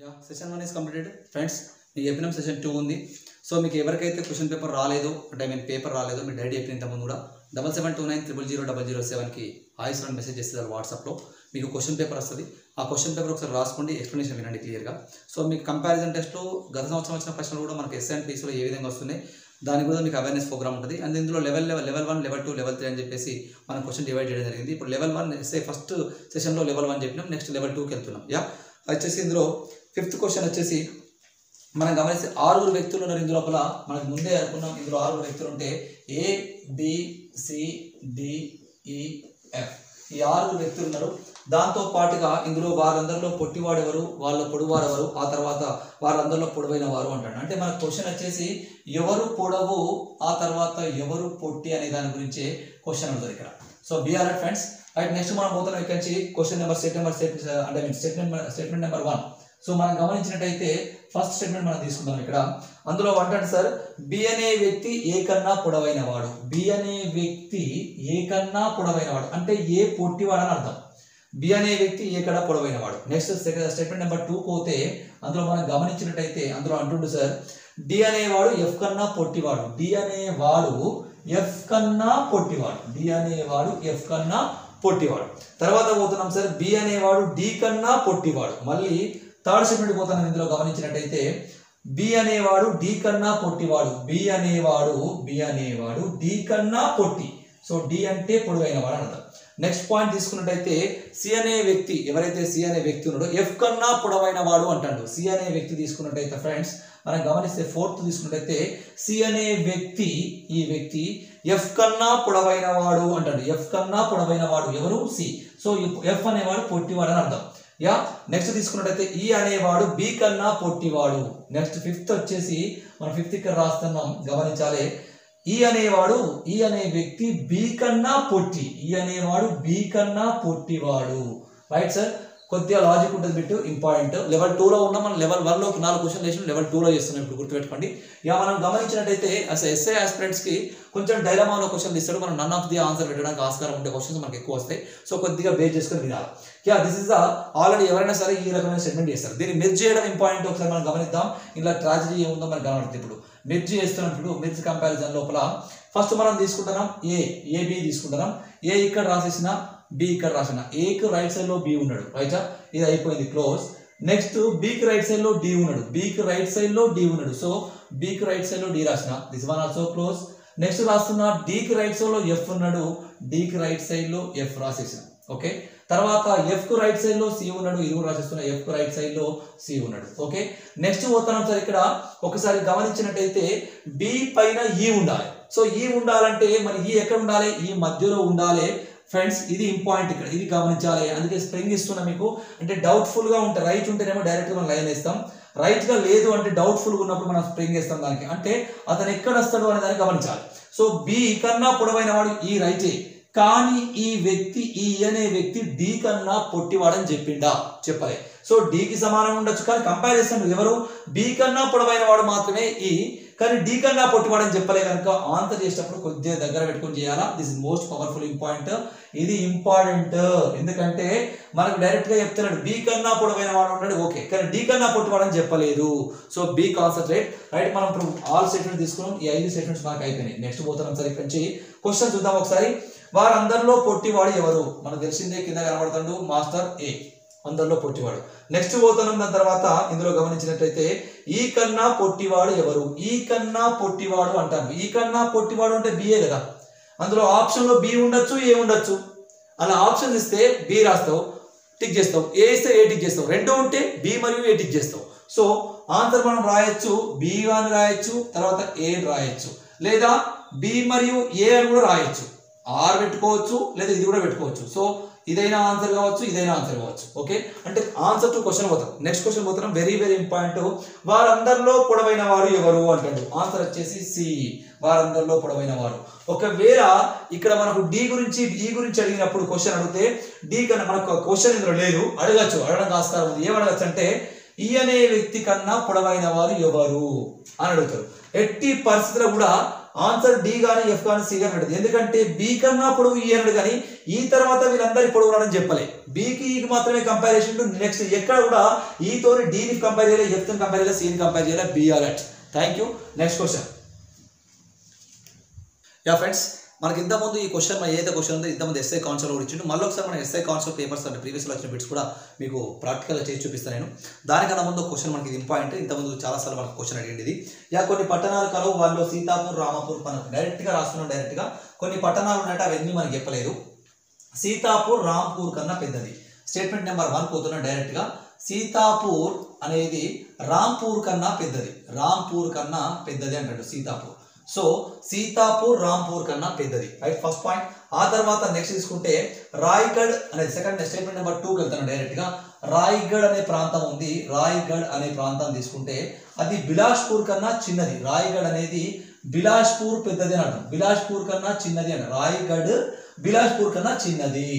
Yeah, session 1 is completed. Friends, మీ చెప్పినాం session 2 ఉంది. So మీకు ఎవరికైతే క్వశ్చన్ పేపర్ రాలేదో అంటే పేపర్ రాలేదో మీ డైరెక్ట్ చెప్పిన ముందు కూడా 7729000007కి వాయిస్ రన్ మెసేజ్ చేస్తారు వాట్సాప్లో. మీకు క్వశ్చన్ పేపర్ వస్తుంది. ఆ క్వశ్చన్ పేపర్ ఒకసారి రాసుకోండి, ఎక్స్ప్లెనేషన్ వినండి క్లియర్గా. సో మీకు కంపారిజన్ టెస్ట్లో గత సంవత్సరం వచ్చిన ప్రశ్నలు కూడా మనకి ఎస్ఐ అండ్ పీసీలో ఏ విధంగా వస్తున్నాయి దాని కూడా మీకు అవేర్నెస్ ప్రోగ్రామ్ ఉంటుంది. అండ్ ఇందులో లెవెల్ 1, లెవెల్ 2, లెవెల్ 3 అని చెప్పేసి మనం క్వశ్చన్ డివైడ్ చేయడం జరిగింది. ఇప్పుడు లెవెల్ 1 ఎస్ఐ ఫస్ట్ సెషన్లో లెవెల్ 1 చెప్పినాం, నెక్స్ట్ లెవెల్ 2కి వెళ్తున్నాం. వచ్చేసి ఇందులో 5th క్వశ్చన్ వచ్చేసి మనం గమనిస్తే 6 వ్యక్తులు ఉన్నారు. ఇందు లోపల మనకు ముందే అనుకున్నాం ఇందులో 6 వ్యక్తులు ఉంటే ABCDEF ఈ 6 వ్యక్తులు ఉన్నారు. దాంతో పాటుగా ఇందులో వారందరిలో పొట్టివాడెవరు, వాళ్ళ పొడవారెవరు, ఆ తర్వాత వారందరిలో పొడవైన వారు అంటాడు. అంటే మన క్వశ్చన్ వచ్చేసి ఎవరు పొడవు ఆ తర్వాత ఎవరు పొట్టి అనే దాని గురించి క్వశ్చన్ ఉంటుంది ఇక్కడ. So be alert friends. Right, next మనం పోతున్నాం ఇక్కడ నుంచి question number statement number 1. So మనం గమనించినట్టయితే ఫస్ట్ స్టేట్మెంట్ మనం తీసుకుందాం ఇక్కడ. అందులో అంటాడు సార్, బి అనే వ్యక్తి ఏ కన్నా పొడవైన వాడు. బి అనే వ్యక్తి ఏ కన్నా పొడవైన వాడు అంటే ఏ పొట్టివాడు అని అర్థం. బి అనే వ్యక్తి ఏ కన్నా పొడవైన వాడు. నెక్స్ట్ స్టేట్మెంట్ నెంబర్ 2 పోతే అందులో మనం గమనించినట్టయితే అందులో అంటుండు సార్, డి అనేవాడు ఎఫ్ కన్నా పొట్టివాడు. డి అనేవాడు ఎఫ్ కన్నా పొట్టివాడు. డి అనేవాడు ఎఫ్ కన్నా పొట్టివాడు. తర్వాత పోతున్నాం సార్, బి అనేవాడు డి కన్నా పొట్టివాడు. మళ్ళీ థర్డ్ స్టేట్మెంట్ పోతున్నాం. ఇందులో గమనించినట్టయితే బి అనేవాడు డి కన్నా పొట్టివాడు. బి అనేవాడు డి కన్నా పొట్టి. సో డి అంటే పొడవైన వాడు అన్నది. నెక్స్ట్ పాయింట్ తీసుకున్నట్టయితే సి అనే వ్యక్తి, ఎవరైతే సి అనే వ్యక్తి ఉన్నాడో ఎఫ్ కన్నా పొడవైన వాడు అంటాడు. సి అనే వ్యక్తి తీసుకున్నట్టయితే ఫ్రెండ్స్ మనం గమనిస్తే 4th తీసుకున్నట్టయితే సి అనే వ్యక్తి, ఈ వ్యక్తి ఎఫ్ కన్నా పొడవైన వాడు అంటాడు. ఎఫ్ కన్నా పొడవైన వాడు ఎవరు? సి. సో ఎఫ్ అనేవాడు పొట్టివాడు అని అర్థం. నెక్స్ట్ తీసుకున్నట్టయితే ఈ అనేవాడు బి కన్నా పొట్టివాడు. నెక్స్ట్ 5th వచ్చేసి మనం 5th ఇక్కడ రాస్తున్నాం, గమనించాలి. ఈ అనే వ్యక్తి బి కన్నా పొట్టి. ఈ అనేవాడు బి కన్నా పొట్టివాడు. రైట్ సార్, కొద్దిగా లాజిక్ ఉంటుంది బిట్టు, ఇంపార్టెంట్. లెవెల్ 2లో ఉన్నాం మనం. లెవెల్ 1లోకి 4 క్వశ్చన్లు వేసి లెవెల్ 2లో చేస్తున్నాం. ఇప్పుడు గుర్తుపెట్టుకోండి. మనం గమనించినట్టయితే అసలు ఎస్ఐ ఆస్పిరెంట్స్కి కొంచెం డైలమాలో క్వశ్చన్లు ఇస్తాడు. మనం నన్ ఆఫ్ ది ఆన్సర్ పెట్టడానికి ఆస్కారం ఉండే క్వశ్చన్స్ మనకి ఎక్కువ వస్తాయి. సో కొద్దిగా బేస్ చేసుకొని వినాలి. దిస్ ఇస్ ఆల్రెడీ ఎవరైనా సరే ఈ రకమైన స్టేట్మెంట్ చేస్తారు. దీన్ని మెర్జ్ చేయడం ఇంపార్టెంట్. ఒకసారి మనం గమనిద్దాం. ఇలా ట్రాజడీ ఏముందో మనకు గమనిస్తుంది. ఇప్పుడు మెర్జ్ చేస్తున్నప్పుడు మెర్జ్ కంపారిజన్ లోపల ఫస్ట్ మనం తీసుకుంటున్నాం ఏబి తీసుకుంటున్నాం. ఏ ఇక్కడ రాసేసిన, బి ఇక్కడ రాసిన. ఏకి రైట్ సైడ్ లో బి ఉన్నాడు. రైటా, ఇది అయిపోయింది, క్లోజ్. నెక్స్ట్ బికి రైట్ సైడ్ లో డి ఉన్నాడు. బికి రైట్ సైడ్ లో డి ఉన్నాడు. సో బికి రైట్ సైడ్ లో డి రాసిన, this one also close. Next రాస్తున్నా డికి రైట్ సైడ్ లో ఎఫ్ ఉన్నాడు. డికి రైట్ సైడ్ లో ఎఫ్ రాసేసిన. ఓకే, తర్వాత ఎఫ్ కు రైట్ సైడ్ లో సి ఉన్నాడు. ఇది కూడా రాసేస్తున్నా, ఎఫ్ కు రైట్ సైడ్ లో సి ఉన్నాడు. ఓకే, నెక్స్ట్ పోతున్నాం సార్. ఇక్కడ ఒకసారి గమనించినట్టయితే బి పైన ఈ ఉండాలి. సో ఈ ఉండాలంటే మరి ఈ ఎక్కడ ఉండాలి? ఈ మధ్యలో ఉండాలి ఫ్రెండ్స్. ఇది ఇంపార్టెంట్ ఇక్కడ, ఇది గమనించాలి. అందుకే స్ప్రింగ్ ఇస్తున్నా మీకు. అంటే డౌట్ఫుల్ గా ఉంటే రైట్ ఉంటేనేమో డైరెక్ట్ గా మనం లైన్ వేస్తాం. రైట్ గా లేదు అంటే డౌట్ఫుల్ గా ఉన్నప్పుడు మనం స్ప్రింగ్ వేస్తాం దానికి. అంటే అతను ఎక్కడ వస్తాడు అనే దాన్ని గమనించాలి. సో బి కన్నా పొడవైన వాడు ఈ రైటే, కానీ ఈ వ్యక్తి, ఈ అనే వ్యక్తి డి కన్నా పొట్టివాడని చెప్పిండా? చెప్పలే. సో డికి సమానం ఉండొచ్చు, కానీ కంపేర్ చేస్తాను ఎవరు? బి కన్నా పొడవైన వాడు మాత్రమే ఈ, కానీ డి కన్నా పొట్టివాడని చెప్పలే. కనుక ఆన్సర్ చేసేటప్పుడు కొద్దిగా దగ్గర పెట్టుకొని చేయాలా. This is most powerful important. ఇది ఇంపార్టెంట్ ఎందుకంటే మనకు డైరెక్ట్ గా చెప్తున్నాడు బి కన్నా పొడవైన వాడు ఉన్నాడు, ఓకే, కానీ డి కన్నా పొట్టివాడని చెప్పలేదు. So B concentrate. రైట్, మనం ఇప్పుడు ఆల్ స్టేట్మెంట్ తీసుకున్నాం. ఈ 5 స్టేట్మెంట్స్ మనకు అయిపోయినాయి. నెక్స్ట్ పోతున్నాం సార్. ఇక్కడ నుంచి క్వశ్చన్ చూద్దాం ఒకసారి. వారందరిలో పొట్టివాడు ఎవరు? మనకు తెలిసిందే, కింద కనబడుతాడు మాస్టర్ ఏ, అందరిలో పొట్టివాడు. నెక్స్ట్ పోతున్నాం. దాని తర్వాత ఇందులో గమనించినట్టయితే ఈ కన్నా పొట్టివాడు ఎవరు? ఈ కన్నా పొట్టివాడు అంటాను. ఈ కన్నా పొట్టివాడు అంటే బిఏ కదా. అందులో ఆప్షన్ లో బి ఉండొచ్చు, ఏ ఉండొచ్చు. అలా ఆప్షన్ ఇస్తే బి రాస్తావు, టిక్ చేస్తావు. ఏ ఇస్తే ఏ టిక్ చేస్తావు. రెండు ఉంటే బి మరియు ఏ టిక్ చేస్తావు. సో ఆన్సర్ మనం రాయొచ్చు, బి అని రాయొచ్చు, తర్వాత ఏ రాయొచ్చు, లేదా బి మరియు ఏ అని కూడా రాయొచ్చు. ఆర్ పెట్టుకోవచ్చు, లేదా ఇది కూడా పెట్టుకోవచ్చు. సో ఇదైనా ఆన్సర్ కావచ్చు, ఇదైనా ఆన్సర్ కావచ్చు. ఓకే, అంటే ఆన్సర్ టు క్వశ్చన్ పోతాం. నెక్స్ట్ క్వశ్చన్ పోతున్నాం. Very very important. వారందరిలో పొడవైన వాడు ఎవరు అంటాడు. ఆన్సర్ వచ్చేసి సి, వారందరిలో పొడవైన వాడు. ఒకవేళ ఇక్కడ మనకు డి గురించి, ఈ గురించి అడిగినప్పుడు క్వశ్చన్ అడిగితే డి కన్నా మనకు క్వశ్చన్ ఇందులో లేదు, అడగచ్చు, అడగడానికి ఆస్కారం ఉంది. ఏమడగచ్చు అంటే ఈ అనే వ్యక్తి కన్నా పొడవైన వారు ఎవరు అని అడుగుతారు. ఎట్టి పరిస్థితుల్లో కూడా ఆన్సర్ డి కానీ ఎఫ్ కానీ సి కానీ అడుగుతుంది. ఎందుకంటే బి కన్నా పొడవు ఈ అన్నాడు కానీ ఈ తర్వాత వీళ్ళందరి పొడవు అని చెప్పలే. బికి ఈకి మాత్రమే కంపారిజన్. నెక్స్ట్ ఎక్కడ కూడా ఈతోని డిని కంపేర్ చేయాలి, ఎఫ్తో కంపేర్ చేయాలి, సిని కంపేర్ చేయాలి. Be alert. Thank you. Next question. Yeah friends, మనకి ఇంతకుముందు ఈ క్వశ్చన్ మన ఏదైతే క్వశ్చన్ ఉందో ఇంతకుముందు ఎస్ఐ కాన్సెప్ట్ కూడా ఇచ్చిండు. మళ్ళీ ఒకసారి మన ఎస్ఐ కాన్సెప్ట్ పేపర్స్ అంటే ప్రీవియస్లో వచ్చిన బిట్స్ కూడా మీకు ప్రాక్టికల్గా చేసి చూపిస్తాను నేను. దానికన్నా ముందు క్వశ్చన్ మనకి ఇంపార్టెంట్. ఇంతకుముందు చాలాసార్లు మనకు క్వశ్చన్ అడిగింది ఇది. యా కొన్ని పట్టణాలు కలవు, వాళ్ళు సీతాపూర్, రామాపూర్ మనకు డైరెక్ట్గా రాస్తున్నాం. డైరెక్ట్గా కొన్ని పట్టణాలు ఉన్నాయంటే అవన్నీ మనకి చెప్పలేదు. సీతాపూర్ రాంపూర్ కన్నా పెద్దది. స్టేట్మెంట్ నెంబర్ 1 పోతున్నాం డైరెక్ట్గా. సీతాపూర్ అనేది రాంపూర్ కన్నా పెద్దది. రాంపూర్ కన్నా పెద్దది అంటాడు సీతాపూర్. సో సీతాపూర్ రాంపూర్ కన్నా పెద్దది. Right, first point. ఆ తర్వాత నెక్స్ట్ తీసుకుంటే రాయ్గఢ్ అనేది సెకండ్. స్టేట్మెంట్ నెంబర్ 2కి వెళ్తాను డైరెక్ట్గా. రాయ్గఢ్ అనే ప్రాంతం ఉంది. రాయ్గఢ్ అనే ప్రాంతం తీసుకుంటే అది బిలాస్పూర్ కన్నా చిన్నది. రాయ్గఢ్ అనేది బిలాస్పూర్ పెద్దది అని అంటాం. బిలాస్పూర్ కన్నా చిన్నది అని. రాయ్గఢ్ బిలాస్పూర్ కన్నా చిన్నది.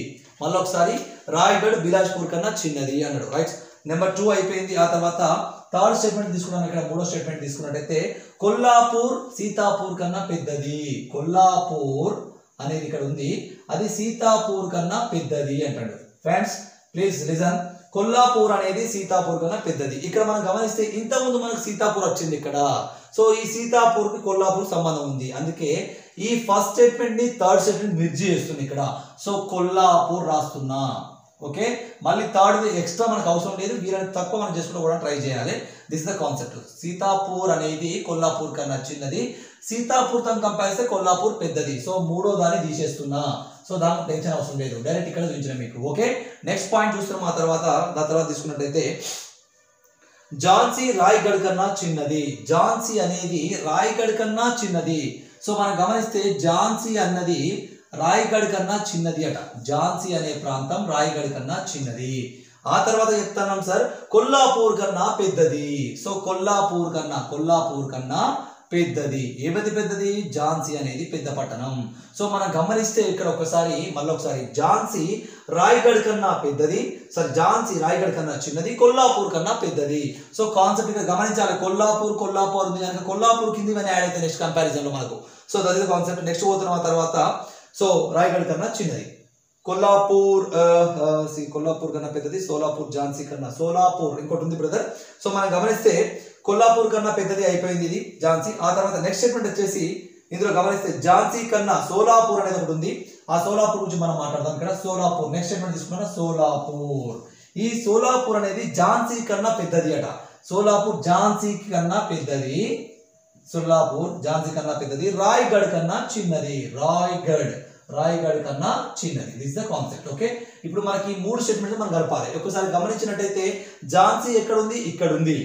మళ్ళీ ఒకసారి రాయ్గఢ్ బిలాస్పూర్ కన్నా చిన్నది అన్నాడు. రైట్, నెంబర్ 2 అయిపోయింది. ఆ తర్వాత థర్డ్ స్టేట్మెంట్ తీసుకున్నాను. ఇక్కడ మూడో స్టేట్మెంట్ తీసుకున్నట్టయితే కొల్లాపూర్ సీతాపూర్ కన్నా పెద్దది. కొల్లాపూర్ అనేది ఇక్కడ ఉంది, అది సీతాపూర్ కన్నా పెద్దది అంటాడు. Friends please listen. కొల్లాపూర్ అనేది సీతాపూర్ కన్నా పెద్దది. ఇక్కడ మనం గమనిస్తే ఇంతకుముందు మనకు సీతాపూర్ వచ్చింది ఇక్కడ. సో ఈ సీతాపూర్కి కొల్లాపూర్ సంబంధం ఉంది. అందుకే ఈ ఫస్ట్ స్టేట్మెంట్ ని థర్డ్ స్టేట్మెంట్ మిర్జీ చేస్తుంది ఇక్కడ. సో కొల్లాపూర్ రాస్తున్నా. ఓకే, మళ్ళీ థర్డ్ ఎక్స్ట్రా మనకు అవసరం లేదు. వీళ్ళని తక్కువ మనం చేసుకుంటూ కూడా ట్రై చేయాలి. This is the concept. Sitapur అనేది కొల్లాపూర్ కన్నా చిన్నది. సీతాపూర్ తో కంపేర్ చేస్తే కొల్లాపూర్ పెద్దది. సో మూడో దాన్ని తీసేస్తున్నా. సో దానికి టెన్షన్ అవసరం లేదు, డైరెక్ట్ ఇక్కడ చూపించిన మీకు. ఓకే, నెక్స్ట్ పాయింట్ చూస్తున్నాం. ఆ తర్వాత దాని తర్వాత తీసుకున్నట్టయితే ఝాన్సీ రాయ్గఢ్ కన్నా చిన్నది. ఝాన్సీ అనేది రాయ్గఢ్ కన్నా చిన్నది. సో మనం గమనిస్తే ఝాన్సీ అన్నది రాయ్గఢ్ కన్నా చిన్నది అట. ఝాన్సీ అనే ప్రాంతం రాయ్గఢ్ కన్నా చిన్నది. ఆ తర్వాత చెప్తాను సార్ కొల్లాపూర్ కన్నా పెద్దది. సో కొల్లాపూర్ కన్నా పెద్దది. ఏది పెద్దది? ఝాన్సీ అనేది పెద్ద పట్టణం. సో మనం గమనిస్తే ఇక్కడ మళ్ళీ ఒకసారి ఝాన్సీ రాయ్గఢ్ కన్నా పెద్దది. సార్ ఝాన్సీ రాయ్గఢ్ కన్నా చిన్నది, కొల్లాపూర్ కన్నా పెద్దది. సో కాన్సెప్ట్ ఇక్కడ గమనించాలి. కొల్లాపూర్ ఉంది కనుక కొల్లాపూర్ కింది ఇవన్నీ యాడ్ అయితే నెక్స్ట్ కంపారిజన్ లో మనకు. So that is concept. Next పోతున్నాం. ఆ తర్వాత సో రాయ్గఢ్ కన్నా చిన్నది. కొల్లాపూర్ కన్నా పెద్దది. సోలాపూర్ ఝాన్సీ కన్నా. సోలాపూర్ ఇంకోటి ఉంది బ్రదర్. సో మనం గమనిస్తే కొల్లాపూర్ కన్నా పెద్దది అయిపోయింది ఇది ఝాన్సీ. ఆ తర్వాత నెక్స్ట్ స్టేట్మెంట్ వచ్చేసి ఇందులో గమనిస్తే ఝాన్సీ కన్నా సోలాపూర్ అనేది ఒకటి ఉంది. ఆ సోలాపూర్ గురించి మనం మాట్లాడదాం ఇక్కడ. సోలాపూర్ నెక్స్ట్ స్టేట్మెంట్ తీసుకున్నా. సోలాపూర్, ఈ సోలాపూర్ అనేది ఝాన్సీ కన్నా పెద్దది అట. సోలాపూర్ ఝాన్సీ కన్నా పెద్దది. సోలాపూర్ ఝాన్సీ కన్నా పెద్దది. రాయ్గఢ్ కన్నా చిన్నది. రాయ్గఢ్ కన్నా చిన్నది. This the concept. ఓకే, ఇప్పుడు మనకి ఈ మూడు స్టేట్మెంట్స్ మనం కలపాలి. ఒకసారి గమనించినట్టయితే ఝాన్సీ ఎక్కడ ఉంది? ఇక్కడ ఉంది.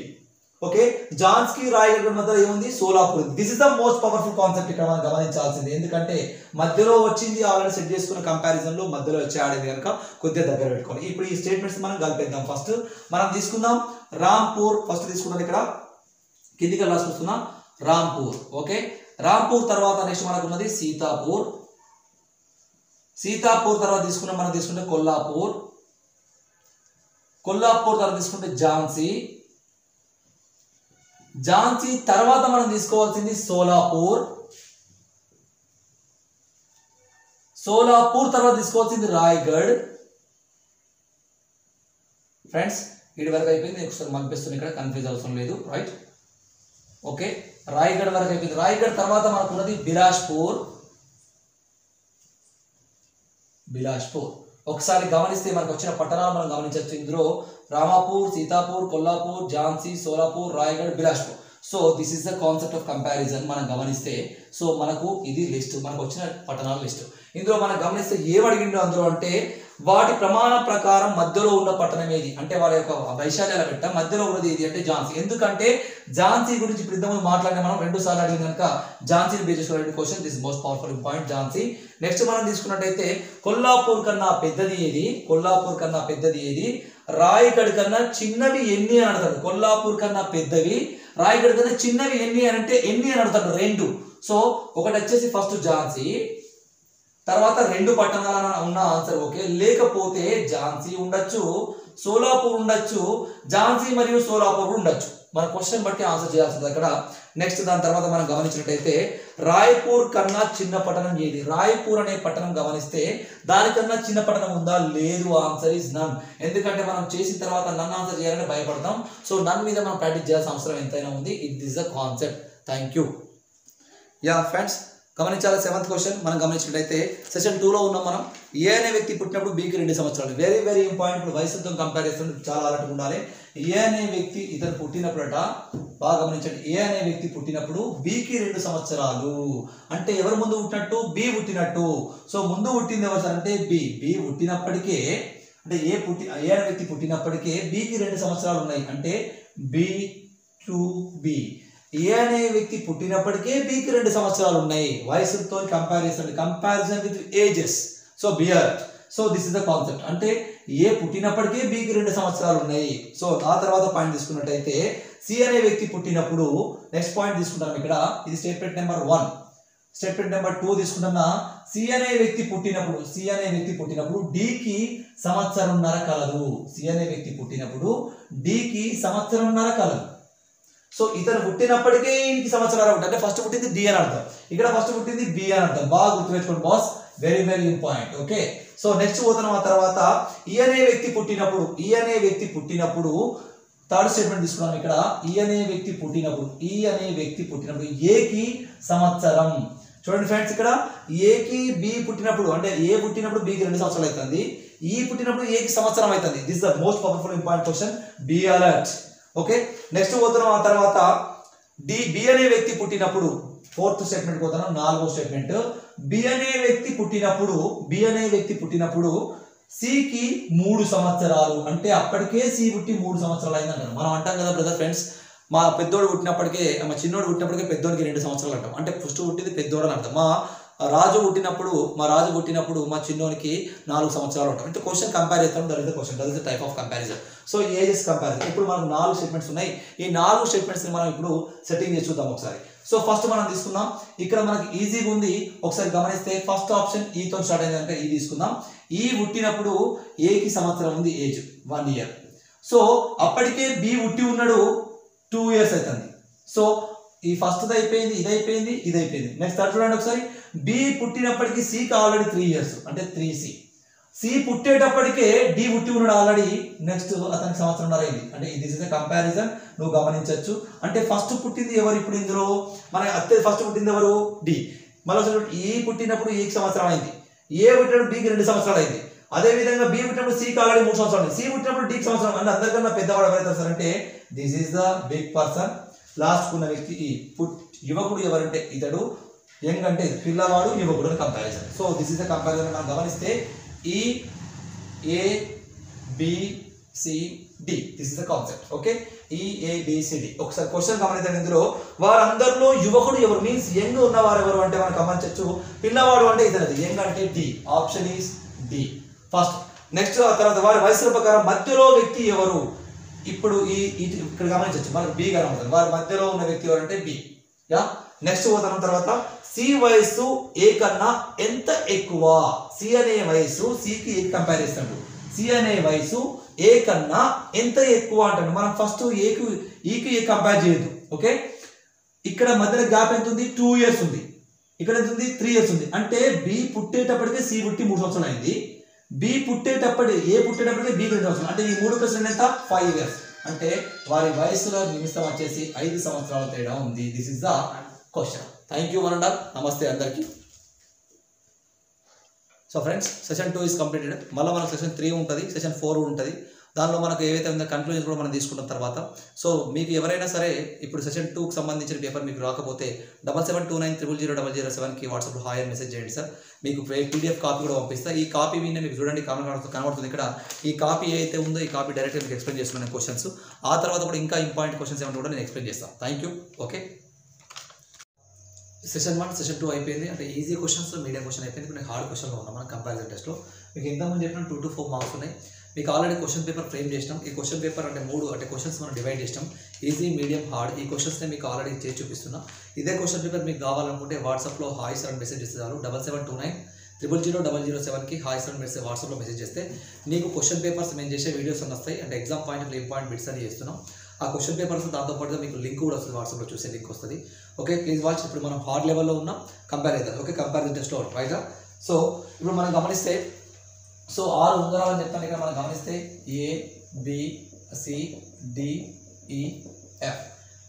ఓకే, ఝాన్సీ రాయ్గఢ్ మధ్యలో ఏముంది? Solapur. This is the most powerful concept ఇక్కడ మనం గమనించాల్సింది. ఎందుకంటే మధ్యలో వచ్చింది ఆల్రెడీ సెట్ చేసుకున్న కంపారిజన్ లో మధ్యలో వచ్చి ఆడేది కనుక కొద్దిగా దగ్గర పెట్టుకోవాలి. ఇప్పుడు ఈ స్టేట్మెంట్స్ మనం కలిపేద్దాం. ఫస్ట్ మనం తీసుకుందాం రాంపూర్. ఫస్ట్ తీసుకున్నది ఇక్కడ కిందికి రాసుకొస్తున్నాం రాంపూర్. ఓకే, రాంపూర్ తర్వాత నెక్స్ట్ మనకు ఉన్నది సీతాపూర్. సీతాపూర్ తర్వాత మనం తీసుకుంటే కొల్లాపూర్. తర్వాత తీసుకుంటే ఝాన్సీ. తర్వాత మనం తీసుకోవాల్సింది సోలాపూర్. తర్వాత తీసుకోవాల్సింది రాయ్గఢ్. ఫ్రెండ్స్ వీడి వరకు అయిపోయింది. ఒకసారి పంపిస్తుంది, ఇక్కడ కన్ఫ్యూజ్ అవసరం లేదు. రైట్, ఓకే, రాయ్గఢ్ వరకు అయిపోయింది. రాయ్గఢ్ తర్వాత మనకు ఉన్నది బిలాస్పూర్. ఒకసారి గమనిస్తే మనకు వచ్చిన పట్టణాలు మనం గమనించవచ్చు. ఇందులో Ramapur, Sitapur, Kolhapur, Jhansi, Solapur, Raigarh, Bilaspur. So this is the concept of comparison. మనం గమనిస్తే సో మనకు ఇది లిస్ట్, మనకు వచ్చిన పట్టణాల లిస్ట్. ఇందులో మనం గమనిస్తే ఏమడిగిండో అందులో అంటే వాటి ప్రమాణం ప్రకారం మధ్యలో ఉన్న పట్టణం ఏది అంటే వాళ్ళ యొక్క వైశాల్యాల పెట్ట మధ్యలో ఉన్నది ఏది అంటే ఝాన్సీ. ఎందుకంటే ఝాన్సీ గురించి ఇప్పుడు ఇంతకుముందు మాట్లాడిన మనం 2 సార్లు అడిగిన కనుక ఝాన్సీని బేస్ చేసుకునే question. This most powerful point Jhansi. Next మనం తీసుకున్నట్టయితే కొల్లాపూర్ కన్నా పెద్దది ఏది? రాయ్గఢ్ కన్నా చిన్నవి ఎన్ని అని అడతాడు. కొల్లాపూర్ కన్నా పెద్దవి, రాయ్గఢ్ కన్నా చిన్నవి ఎన్ని అని అంటే ఎన్ని అని అడతాడు. 2. సో ఒకటి వచ్చేసి ఫస్ట్ ఝాన్సీ, తర్వాత 2 పట్టణాలు ఉన్న ఆన్సర్ ఓకే. లేకపోతే ఝాన్సీ ఉండొచ్చు, సోలాపూర్ ఉండొచ్చు, ఝాన్సీ మరియు సోలాపూర్ ఉండొచ్చు. మన క్వశ్చన్ బట్టి ఆన్సర్ చేయాల్సింది అక్కడ. నెక్స్ట్ దాని తర్వాత మనం గమనించినట్టయితే రాయ్పూర్ కన్నా చిన్న పట్టణం ఏది? రాయ్పూర్ అనే పట్టణం గమనిస్తే దానికన్నా చిన్న పట్టణం ఉందా? లేదు. Answer is none. ఎందుకంటే మనం చేసిన తర్వాత నన్ ఆన్సర్ చేయాలంటే భయపడతాం. సో నన్ మీద మనం ప్రాక్టీస్ చేయాల్సిన అవసరం ఎంతైనా ఉంది. It is a concept. Thank you. Yeah friends, గమనించాలి. 7th క్వశ్చన్ మనం గమనించినట్టయితే సెషన్ 2లో ఉన్నాం మనం. ఏ అనే వ్యక్తి పుట్టినప్పుడు బీకి 2 సంవత్సరాలు. Very very important. వయసుతో కంపేర్ చేస్తుంటే చాలా అలర్ట్గా ఉండాలి. ఏ అనే వ్యక్తి ఇతను పుట్టినప్పుడట, బాగా గమనించండి, ఏ అనే వ్యక్తి పుట్టినప్పుడు బీకి 2 సంవత్సరాలు. అంటే ఎవరు ముందు పుట్టినట్టు? బి పుట్టినట్టు. సో ముందు పుట్టింది ఎవరు సార్ అంటే బి. బి పుట్టినప్పటికే అంటే ఏ అనే వ్యక్తి పుట్టినప్పటికే బీకి 2 సంవత్సరాలు ఉన్నాయి. అంటే బి టు బి. ఏ అనే వ్యక్తి పుట్టినప్పటికే బీకి 2 సంవత్సరాలు ఉన్నాయి. వయసుతో కంపారిజన్ విత్ ఏజెస్. సో బియర్. So this is the concept. అంటే ఏ పుట్టినప్పటికే బీకి 2 సంవత్సరాలు ఉన్నాయి. సో ఆ తర్వాత పాయింట్ తీసుకున్నట్టయితే సి అనే వ్యక్తి పుట్టినప్పుడు నెక్స్ట్ పాయింట్ తీసుకుంటాం ఇక్కడ. ఇది స్టేట్మెంట్ నెంబర్ 1. స్టేట్మెంట్ నెంబర్ 2 తీసుకుంటున్నా. సి అనే వ్యక్తి పుట్టినప్పుడు డికి సంవత్సరంన్నర కలదు. సి అనే వ్యక్తి పుట్టినప్పుడు డికి సంవత్సరంన్నర కలదు. సో ఇతను పుట్టినప్పటికే ఈయనకి సంవత్సరాలు ఉంటాయి. అంటే ఫస్ట్ పుట్టింది డి అని అర్థం, ఇక్కడ ఫస్ట్ పుట్టింది బి అని అర్థం. బాగా గుర్తుపెట్టుకోండి boss. Very very important. Okay. So next పోతున్నాం. ఆ తర్వాత ఈ అనే వ్యక్తి పుట్టినప్పుడు థర్డ్ స్టేట్మెంట్ తీసుకున్నాం ఇక్కడ. ఈ అనే వ్యక్తి పుట్టినప్పుడు ఏకి సంవత్సరం. చూడండి ఫ్రెండ్స్, ఇక్కడ ఏకి బి పుట్టినప్పుడు అంటే ఏ పుట్టినప్పుడు బికి 2 సంవత్సరాలు అవుతుంది. ఈ పుట్టినప్పుడు ఏకి సంవత్సరం అవుతుంది. This the most powerful important question. Be alert. Okay. Next పోతున్నాం. ఆ తర్వాత బి అనే వ్యక్తి పుట్టినప్పుడు 4th స్టేట్మెంట్ పోతున్నాం. 4వ స్టేట్మెంట్. బి అనే వ్యక్తి పుట్టినప్పుడు సికి 3 సంవత్సరాలు. అంటే అప్పటికే సి పుట్టి 3 సంవత్సరాలు అయిందంటారు. మనం అంటాం కదా బ్రదర్ ఫ్రెండ్స్, మా చిన్నోడు పుట్టినప్పటికే పెద్దోడికి 2 సంవత్సరాలు అంటాం. అంటే ఫస్ట్ పుట్టింది పెద్దోడు అని అర్థం. మా రాజు పుట్టినప్పుడు మా చిన్నోనికి 4 సంవత్సరాలు ఉంటాం. అంటే క్వశ్చన్ కంపేర్ చేస్తాం. That is the type of comparison. So ages comparison. ఇప్పుడు మనకు 4 స్టేట్మెంట్స్ ఉన్నాయి. ఈ 4 స్టేట్మెంట్స్ని మనం ఇప్పుడు సెట్టింగ్ చేసి చూద్దాం ఒకసారి. సో ఫస్ట్ మనం తీసుకుందాం. ఇక్కడ మనకి ఈజీగా ఉంది. ఒకసారి గమనిస్తే ఫస్ట్ ఆప్షన్ ఈతో స్టార్ట్ అయింది కనుక ఈ తీసుకుందాం. ఈ పుట్టినప్పుడు ఏకి సంవత్సరం ఉంది, ఏజ్ 1 ఇయర్. సో అప్పటికే బి పుట్టి ఉన్నాడు, 2 ఇయర్స్ అవుతుంది. సో ఈ ఫస్ట్ అయిపోయింది, ఇది అయిపోయింది. నెక్స్ట్ థర్డ్ చూడండి ఒకసారి. బి పుట్టినప్పటికీ సికి ఆల్రెడీ 3 ఇయర్స్ అంటే 3C. సి పుట్టేటప్పటికే డి పుట్టి ఉన్నాడు ఆల్రెడీ. నెక్స్ట్ అతనికి సంవత్సరంన్నర అయింది. అంటే దిస్ ఇస్ ద కంపారిజన్. నువ్వు గమనించవచ్చు. అంటే ఫస్ట్ పుట్టింది ఎవరు? ఇప్పుడు ఇందులో మన ఫస్ట్ పుట్టింది ఎవరు? డి. మళ్ళీ ఈ పుట్టినప్పుడు ఏకి సంవత్సరం అయింది. ఏ పుట్టినప్పుడు బికి 2 సంవత్సరాలు అయింది. అదేవిధంగా బి పుట్టినప్పుడు సికి ఆల్రెడీ 3 సంవత్సరాలు అయింది. సి పుట్టినప్పుడు డికి సంవత్సరం. అంటే అందరికన్నా పెద్దవాడు ఎవరైతే సార్ అంటే this is the big person. Last ఉన్న వ్యక్తి యువకుడు ఎవరంటే ఇతడు, యంగ్ అంటే పిల్లవాడు, యువకుడు అని comparison. So this is the comparison. మనం గమనిస్తే ఈ A B C D. This is the concept. Okay. ఈ ఏ బి సి డి. ఒకసారి క్వశ్చన్ గమనించండి. ఇందులో వారందరిలో యువకుడు ఎవరు? మీన్స్ యంగ్ ఉన్నవారు ఎవరు అంటే మనం గమనించవచ్చు. పిల్లవాడు అంటే ఇతనిది, యంగ్ అంటే D. Option is D first. Next ఆ తర్వాత వారి వయసుల ప్రకారం మధ్యలో వ్యక్తి ఎవరు? ఇప్పుడు ఇక్కడ గమనించవచ్చు. మనకు బి కనబడుతుంది. వారి మధ్యలో ఉన్న వ్యక్తి ఎవరంటే బి. యా. నెక్స్ట్ పోతాం. తర్వాత సి వయస్సు ఏ కన్నా ఎంత ఎక్కువ? సి అనే వయస్సు సికి ఏ కంపేర్ చేస్తాడు. సి అనే వయస్సు ఏ కన్నా ఎంత ఎక్కువ అంటాడు. మనం ఫస్ట్ ఈకి ఏ కంపేర్ చేయొద్దు. ఓకే. ఇక్కడ మధ్యలో గ్యాప్ ఎంత ఉంది? 2 ఇయర్స్ ఉంది. ఇక్కడ ఎంత ఉంది? 3 ఇయర్స్ ఉంది. అంటే బి పుట్టేటప్పటికే సి పుట్టి 3 సంవత్సరాలు అయింది. బి పుట్టేటప్పటికే బి 2 సంవత్సరాలు. అంటే ఈ 3 ఎంత? 5 ఇయర్స్. అంటే వారి వయసులో నిమిషం వచ్చేసి 5 సంవత్సరాల తేడా ఉంది. This is the question. Thank you one. నమస్తే అందరికీ. So friends, session 2 is completed. మళ్ళీ మనకు సెషన్ 3 ఉంటుంది, సెషన్ 4 ఉంటుంది. దానిలో మనకు ఏవైతే ఉందో కన్క్లూజన్ కూడా మనం తీసుకున్న తర్వాత. సో మీకు ఎవరైనా సరే ఇప్పుడు సెషన్ 2కి సంబంధించిన పేపర్ మీకు రాకపోతే 7729000007కి వాట్సాప్లో హాయ్ అని మెసేజ్ చేయండి సార్. మీకు PDF కాపీ కూడా పంపిస్తా. ఈ కాపీ విన్న మీకు చూడండి కనబడుతుంది ఇక్కడ. ఈ కాపీ ఏదైతే ఉందో ఈ కాపీ డైరెక్ట్గా మీకు ఎక్స్ప్లెయిన్ చేస్తున్నాను క్వశ్చన్స్. ఆ తర్వాత కూడా ఇంకా ఇంపార్టెంట్ క్వశ్చన్స్ ఏమంటే కూడా నేను ఎక్స్ప్లెయిన్ చేస్తాను. Thank you. Okay. Session 1 session 2 అయిపోయింది. అంటే ఈజీ క్వశ్చన్స్, మీడియం క్వశ్చన్ అయిపోయింది. ఇప్పుడు నేను హార్డ్ క్వశ్చన్లో ఉన్నాం మనం కంపారిజన్ టెస్ట్లో. మీకు ఇంతకుముందు చెప్పిన 2 to 4 మార్క్స్ ఉన్నాయి. మీకు ఆల్రెడీ క్వశ్చన్ పేపర్ ఫ్రేమ్ చేసినాం. ఈ క్వశ్చన్ పేపర్ అంటే 3 క్వశ్చన్స్ మనం డివైడ్ చేసినాం. Easy, medium, hard. ఈ క్వశ్చన్స్ని మీకు ఆల్రెడీ చేసి చూపిస్తున్నా. ఇదే క్వశ్చన్ పేపర్ మీకు కావాలనుకుంటే వాట్సాప్లో హాయ్ సార్ అని మెసేజ్ చేస్తే చాలు. 7729 000007కి హాయ్ సార్ మెసేజ్ వాట్సాప్లో మెసేజ్ చేస్తే నీకు క్వశ్చన్ పేపర్స్ మేము చేసే వీడియోస్ అన్నీ వస్తాయి. అంటే ఎగ్జామ్ పాయింట్ ఇంపార్టెంట్ బిట్స్ అని చేస్తున్నాం. ఆ క్వశ్చన్ పేపర్స్ దాంతోపాటుగా మీకు లింక్ కూడా వస్తుంది, వాట్సాప్లో చూసే లింక్ వస్తుంది. Okay, please watch. ఇప్పుడు మనం హార్డ్ లెవెల్లో ఉన్నాం, కంపేర్ అవుతుంది. ఓకే, కంపారిజన్ టెస్ట్లో రైట్. సో ఇప్పుడు మనం గమనిస్తే, సో 6 ఉంగరాలు అని చెప్తాను ఇక్కడ. మనం గమనిస్తే ABCDEF.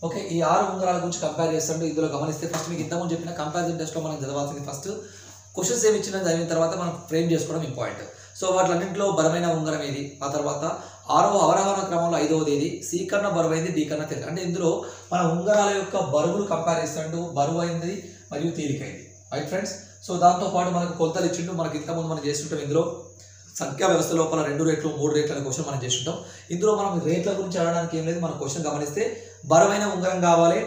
ఓకే, ఈ 6 ఉంగరాల గురించి కంపేర్ చేస్తుంటే ఇందులో గమనిస్తే ఫస్ట్ మీకు ఇంతకుముందు చెప్పిన కంపారిజన్ టెస్ట్లో మనం చదవాల్సింది ఫస్ట్ క్వశ్చన్స్ ఏమి ఇచ్చినా చదివిన తర్వాత మనం ఫ్రేమ్ చేసుకోవడం ఇంపార్టెంట్. సో వాటిలన్నింటిలో బలమైన ఉంగరం ఏది, ఆ తర్వాత 6వ అవరోహణ క్రమంలో 5వది ఏది, సి కన్నా బరువైంది, డి కన్నా తేలిక. అంటే ఇందులో మన ఉంగరాల యొక్క బరువులు కంపేర్ చేస్తుంటూ బరువైంది మరియు తేలికైంది. Right friends. సో దాంతోపాటు మనకు కొలతలు ఇచ్చిండు. మనకి ఇంతకుముందు మనం చేస్తుంటాం ఇందులో సంఖ్యా వ్యవస్థ లోపల 2 రేట్లు 3 రేట్ల అనే క్వశ్చన్ మనం చేస్తుంటాం. ఇందులో మనం రేట్ల గురించి అడగడానికి ఏం లేదు. మన క్వశ్చన్ గమనిస్తే బరువైన ఉంగరం కావాలి,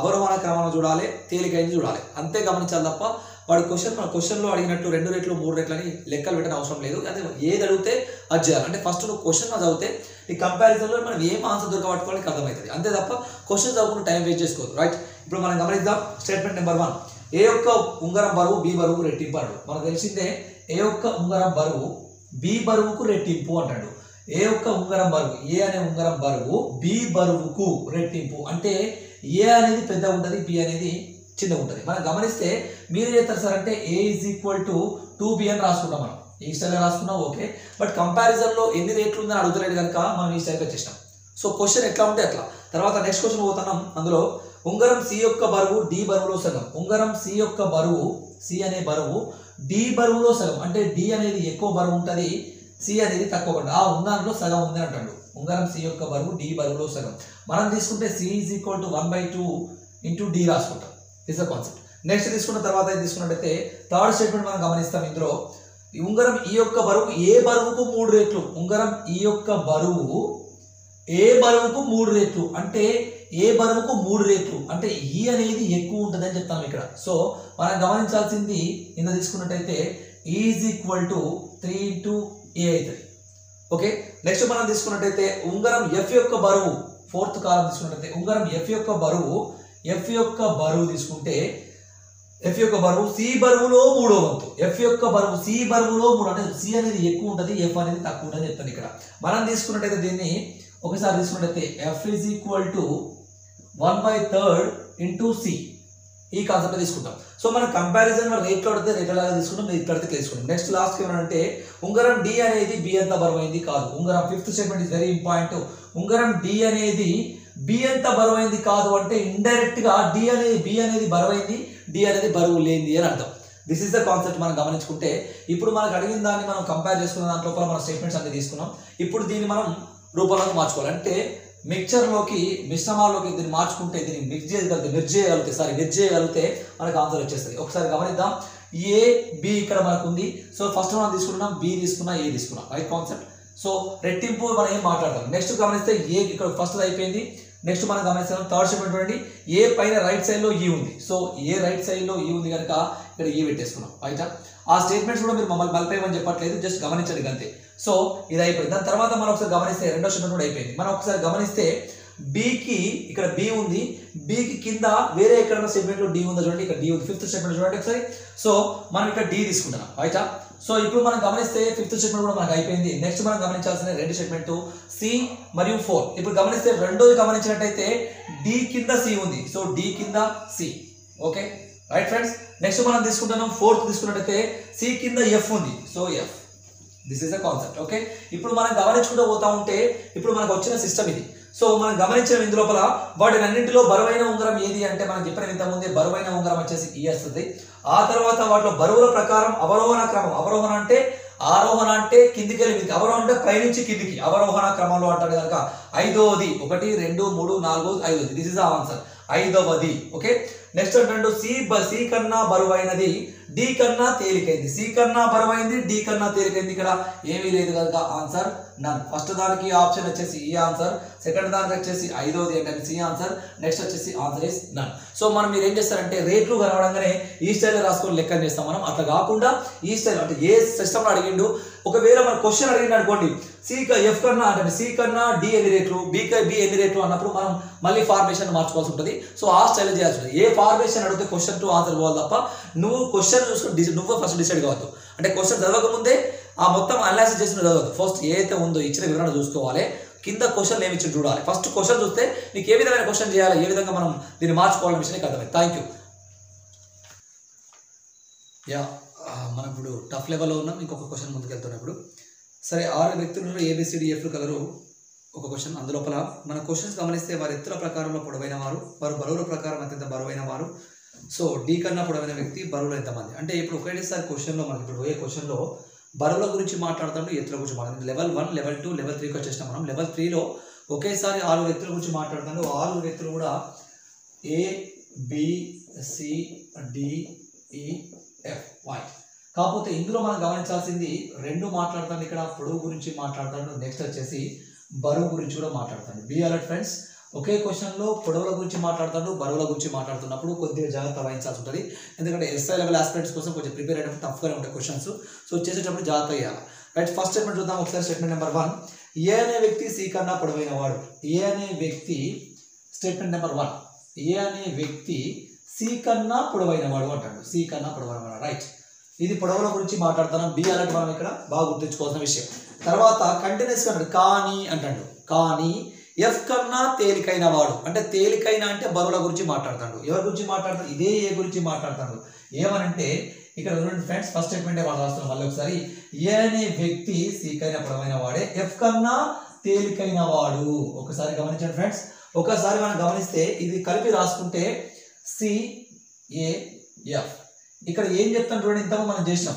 అవరోహణ క్రమంలో చూడాలి, తేలికైంది చూడాలి, అంతే గమనించాలి తప్ప వాడు మన క్వశ్చన్లో అడిగినట్టు 2 రేట్లు 3 రేట్లని లెక్కలు పెట్టిన అవసరం లేదు. అదే ఏది అడిగితే అది చేయాలి. అంటే ఫస్ట్ నువ్వు క్వశ్చన్ చదివితే ఈ కంపారిజన్లో మనం ఏం ఆన్సర్ దొరకబట్టుకోవడానికి అర్థమవుతుంది, అంతే తప్ప క్వశ్చన్ చదువుకుని టైం వేస్ట్ చేసుకోవద్దు. రైట్. ఇప్పుడు మనం గమనిద్దాం స్టేట్మెంట్ నెంబర్ 1. ఏ యొక్క ఉంగరం బరువు బి బరువుకు రెట్టింపు అంటాడు. మనకు తెలిసిందే ఏ యొక్క ఉంగరం బరువు బి బరువుకు రెట్టింపు అంటాడు. ఏ యొక్క ఉంగరం బరువు, ఏ అనే ఉంగరం బరువు బి బరువుకు రెట్టింపు అంటే ఏ అనేది పెద్ద ఉంటుంది, బి అనేది చిన్నగా ఉంటుంది. మనం గమనిస్తే మీరు చేస్తారు సార్ అంటే A = 2B అని రాసుకుంటాం. మనం ఈ స్టైల్లో రాసుకున్నాం ఓకే. బట్ కంపారిజన్లో ఎన్ని రేట్లు ఉందని అడుగుతలేడు కనుక మనం ఈ స్టైల్కి వచ్చేసినాం. సో క్వశ్చన్ ఎట్లా ఉంటే అట్లా. తర్వాత నెక్స్ట్ క్వశ్చన్ పోతున్నాం. అందులో ఉంగరం సి యొక్క బరువు డి బరువులో సగం. ఉంగరం సి యొక్క బరువు, సి అనే బరువు డి బరువులో సగం. అంటే డి అనేది ఎక్కువ బరువు ఉంటుంది, సి అనేది తక్కువ ఉంటుంది. ఆ ఉంగరంలో సగం ఉంది అంటాడు. ఉంగరం సి యొక్క బరువు డి బరువులో సగం. మనం తీసుకుంటే C = 1/2 × D రాసుకుంటాం. This the concept. నెక్స్ట్ తీసుకున్న తర్వాత తీసుకున్నట్టయితే థర్డ్ స్టేట్మెంట్ మనం గమనిస్తాం. ఇందులో ఉంగరం ఈ యొక్క బరువు ఏ బరువుకు 3 రేట్లు. ఉంగరం ఈ యొక్క బరువు ఏ బరువుకు 3 రేట్లు అంటే ఏ బరువుకు 3 రేట్లు అంటే ఈ అనేది ఎక్కువ ఉంటుంది అని చెప్తాం ఇక్కడ. సో మనం గమనించాల్సింది ఇంత తీసుకున్నట్టయితే E = 3 × A అవుతుంది. ఓకే. నెక్స్ట్ మనం తీసుకున్నట్టయితే ఉంగరం F యొక్క బరువు, 4th కాలం తీసుకున్నట్టయితే ఉంగరం F యొక్క బరువు తీసుకుంటే F యొక్క బరువు C బరువులో 3వ వంతు. F యొక్క బరువు C బరువులో 3 అంటే C అనేది ఎక్కువ ఉంటుంది, F అనేది తక్కువ ఉంటుంది చెప్తాను ఇక్కడ. మనం తీసుకున్నట్టయితే దీన్ని ఒకసారి తీసుకున్నట్టయితే F = 1/3 × C ఈ కాన్సెప్ట్ తీసుకుంటాం. సో మనం కంపారిజన్ రేట్లో అడితే రేట్లాగా తీసుకుంటాం, ఇట్లడితే తీసుకుంటాం. నెక్స్ట్ లాస్ట్ ఏమంటే ఉంగరం D అనేది B ఎంత బరువైంది కాదు. ఉంగరం 5th statement is very important. ఉంగరం D అనేది B ఎంత బరువైంది కాదు అంటే ఇండైరెక్ట్ గా B అనేది బరువైంది, D అనేది బరువు లేనిది అని అర్థం. దిస్ ఇస్ ద కాన్సెప్ట్ మనం గమనించుకుంటే. ఇప్పుడు మనకు అడిగిన దాన్ని మనం కంపేర్ చేసుకున్న దాంట్లో మన స్టేట్మెంట్స్ అన్ని తీసుకున్నాం. ఇప్పుడు దీన్ని మనం రూపంలోకి మార్చుకోవాలి. అంటే మిశ్రమాల్లోకి దీన్ని మార్చుకుంటే, దీన్ని మిక్స్ చేయగలిగితే మనకు ఆన్సర్ వచ్చేస్తుంది. ఒకసారి గమనిద్దాం. A B ఇక్కడ మనకు ఉంది. సో ఫస్ట్ మనం తీసుకున్నాం B తీసుకున్నా A తీసుకున్నాం. Right concept. సో రెట్టింపు మనం ఏం మాట్లాడతాం. నెక్స్ట్ గమనిస్తే ఏ ఇక్కడ ఫస్ట్ అయిపోయింది. నెక్స్ట్ మనం గమనిస్తాం థర్డ్ స్టేట్మెంట్ చూడండి. ఏ పైన రైట్ సైడ్ లో ఈ ఉంది. సో ఏ రైట్ సైడ్ లో ఈ ఉంది కనుక ఇక్కడ ఈ పెట్టేసుకున్నాం. రైటా. ఆ స్టేట్మెంట్స్ కూడా మీరు మమ్మల్ని మలిపేయమని చెప్పట్లేదు, జస్ట్ గమనించండి అంతే. సో ఇది అయిపోయింది. దాని తర్వాత మనం ఒకసారి గమనిస్తే రెండో స్టేట్మెంట్ కూడా అయిపోయింది. మనం ఒకసారి గమనిస్తే బికి ఇక్కడ B ఉంది, బికి కింద వేరే ఎక్కడైనా స్టేట్మెంట్లో D ఉందో చూడండి. ఇక్కడ D ఉంది. 5th స్టేట్మెంట్ చూడండి ఒకసారి. సో మనం ఇక్కడ D తీసుకుంటున్నాం. రైటా. సో ఇప్పుడు మనం గమనిస్తే 5th స్టేట్మెంట్ కూడా మనకు అయిపోయింది. నెక్స్ట్ మనం గమనించాల్సిన 2 స్టేట్మెంట్ C మరియు 4. ఇప్పుడు గమనిస్తే రెండోది గమనించినట్టయితే D కింద C ఉంది. సో D కింద C. Okay right friends. Next మనం తీసుకుంటున్నాం 4th తీసుకున్నట్టయితే C కింద F ఉంది. So F. This is the concept. Okay. ఇప్పుడు మనం గమనించుకుంటూ పోతా ఉంటే ఇప్పుడు మనకు వచ్చిన సిస్టమ్ ఇది. సో మనం గమనించిన ఇందు లోపల వాటిని అన్నింటిలో బరువైన ఉంగరం ఏది అంటే మనం చెప్పిన ఇంతకుముందే బరువైన ఉంగరం వచ్చేసి E వస్తుంది. ఆ తర్వాత వాటిలో బరువుల ప్రకారం అవరోహణ క్రమం. అవరోహణ అంటే ఆరోహణ అంటే కిందికి వెళ్ళి మీదకి, అవరోహణ అంటే పైనుంచి కిందికి అవరోహణ క్రమంలో అంటాడు కనుక 5వది 1 2 3 4 5వది. This is the answer. 5వది. ఓకే. నెక్స్ట్ అంటే C కన్నా బరువైనది D కన్నా తేలికైంది. C కన్నా బరువైంది, D కన్నా తేలికైంది. ఇక్కడ ఏమీ లేదు కనుక ఆన్సర్ నన్. ఫస్ట్ దానికి ఆప్షన్ వచ్చేసి ఈ ఆన్సర్, సెకండ్ దానికి వచ్చేసి 5వది అంటే C ఆన్సర్, నెక్స్ట్ వచ్చేసి ఆన్సర్ ఇస్ నన్. సో మనం మీరు ఏం చేస్తారంటే రేట్లు కనవడంగానే ఈ స్టైల్లో రాసుకొని లెక్కలు చేస్తాం మనం. అట్లా కాకుండా ఈ స్టైల్ అంటే ఏ సిస్టమ్లో అడిగిండు ఒకవేళ మన క్వశ్చన్ అడిగింది అనుకోండి ఎఫ్ కన్నా అంటే సి కన్నా డి ఎన్ని రేట్లు బి ఎన్ని రేట్లు అన్నప్పుడు మనం మళ్ళీ ఫార్మేషన్ మార్చుకోవాల్సి ఉంటుంది. సో ఆ స్టైల్ చేయాల్సి ఉంటుంది. ఏ ఫార్మేషన్ అడిగితే క్వశ్చన్ టు ఆన్సర్ పోవాలి తప్ప నువ్వు క్వశ్చన్ చూసుకుని నువ్వు ఫస్ట్ డిసైడ్ కావద్దు. అంటే క్వశ్చన్ చదవక ముందే ఆ మొత్తం అనాలిసిస్ చేసిన చదవద్దు. ఫస్ట్ ఏదైతే ఉందో ఇచ్చిన వివరణ చూసుకోవాలి, కింద క్వశ్చన్ ఏమి ఇచ్చి చూడాలి. ఫస్ట్ క్వశ్చన్ చూస్తే నీకు ఏ విధమైన క్వశ్చన్ చేయాలి, ఏ విధంగా మనం దీన్ని మార్చుకోవాలనే విషయానికి అర్థమైంది. Thank you. మనం ఇప్పుడు టఫ్ లెవెల్లో ఉన్నాం. ఇంకొక క్వశ్చన్ ముందుకు వెళ్తున్నాం ఇప్పుడు. సరే, 6 వ్యక్తులలో ABCDF కలరు ఒక క్వశ్చన్. అందులోపల మన క్వశ్చన్స్ గమనిస్తే వారి ఎత్తుల ప్రకారంలో పొడవైన వారు, వారు బరువుల ప్రకారం అత్యంత బరువైన వారు. సో డి కన్నా పొడవైన వ్యక్తి బరువులు ఎంతమంది అంటే ఇప్పుడు ఒకటేసారి క్వశ్చన్లో మనకి ఇప్పుడు పోయే క్వశ్చన్లో బరువుల గురించి మాట్లాడుతాడు, ఎత్తుల గురించి మాట్లాడుతాడు. లెవెల్ 1, లెవెల్ 2, లెవెల్ 3కి వచ్చేసినాం మనం. లెవెల్ 3లో ఒకేసారి 6 వ్యక్తుల గురించి మాట్లాడుతాడు. 6 వ్యక్తులు కూడా ABCDEF వైట్. కాకపోతే ఇందులో మనం గమనించాల్సింది 2 మాట్లాడతాను. ఇక్కడ పొడవు గురించి మాట్లాడతాడు, నెక్స్ట్ వచ్చేసి బరువు గురించి కూడా మాట్లాడతాడు. B alert friends. ఒకే క్వశ్చన్లో పొడవుల గురించి మాట్లాడతాడు, బరువుల గురించి మాట్లాడుతున్నప్పుడు కొద్దిగా జాగ్రత్త వహించాల్సి ఉంటుంది. ఎందుకంటే SI లెవెల్ ఆస్పిరెంట్స్ కోసం కొంచెం ప్రిపేర్ అయ్యేటప్పుడు టఫ్గానే ఉంటాయి క్వశ్చన్స్. సో చేసేటప్పుడు జాగ్రత్త చేయాలి. రైట్, ఫస్ట్ స్టేట్మెంట్ చూద్దాం ఒకసారి. స్టేట్మెంట్ నెంబర్ 1, ఏ అనే వ్యక్తి సి కన్నా పొడవైన వాడు. ఏ అనే వ్యక్తి స్టేట్మెంట్ నెంబర్ 1, ఏ అనే వ్యక్తి సి కన్నా పొడవైన వాడు అంటాడు. సి కన్నా పొడవైన వాడు. రైట్, ఇది పొడవుల గురించి మాట్లాడుతున్నాం. బి అలాంటి మనం ఇక్కడ బాగా గుర్తుంచుకోవాల్సిన విషయం. తర్వాత కంటిన్యూస్గా అంటాడు కానీ అంటాడు. కానీ ఎఫ్ కన్నా తేలికైన వాడు అంటే తేలికైన అంటే బరువుల గురించి మాట్లాడతాడు. ఎవరి గురించి మాట్లాడతాడు? ఇదే ఏ గురించి మాట్లాడతాడు. ఏమనంటే ఇక్కడ చూడండి ఫ్రెండ్స్, ఫస్ట్ స్టేట్మెంట్ వాళ్ళు రాస్తున్నాం మళ్ళీ ఒకసారి. ఏ అనే వ్యక్తి సి కైనా పొడవైన వాడే, ఎఫ్ కన్నా తేలికైన వాడు. ఒకసారి గమనించండి ఫ్రెండ్స్. ఒకసారి మనం గమనిస్తే ఇది కలిపి రాసుకుంటే CAF. ఇక్కడ ఏం చెప్తాను చూడండి, ఇంతకు మనం చేసినాం.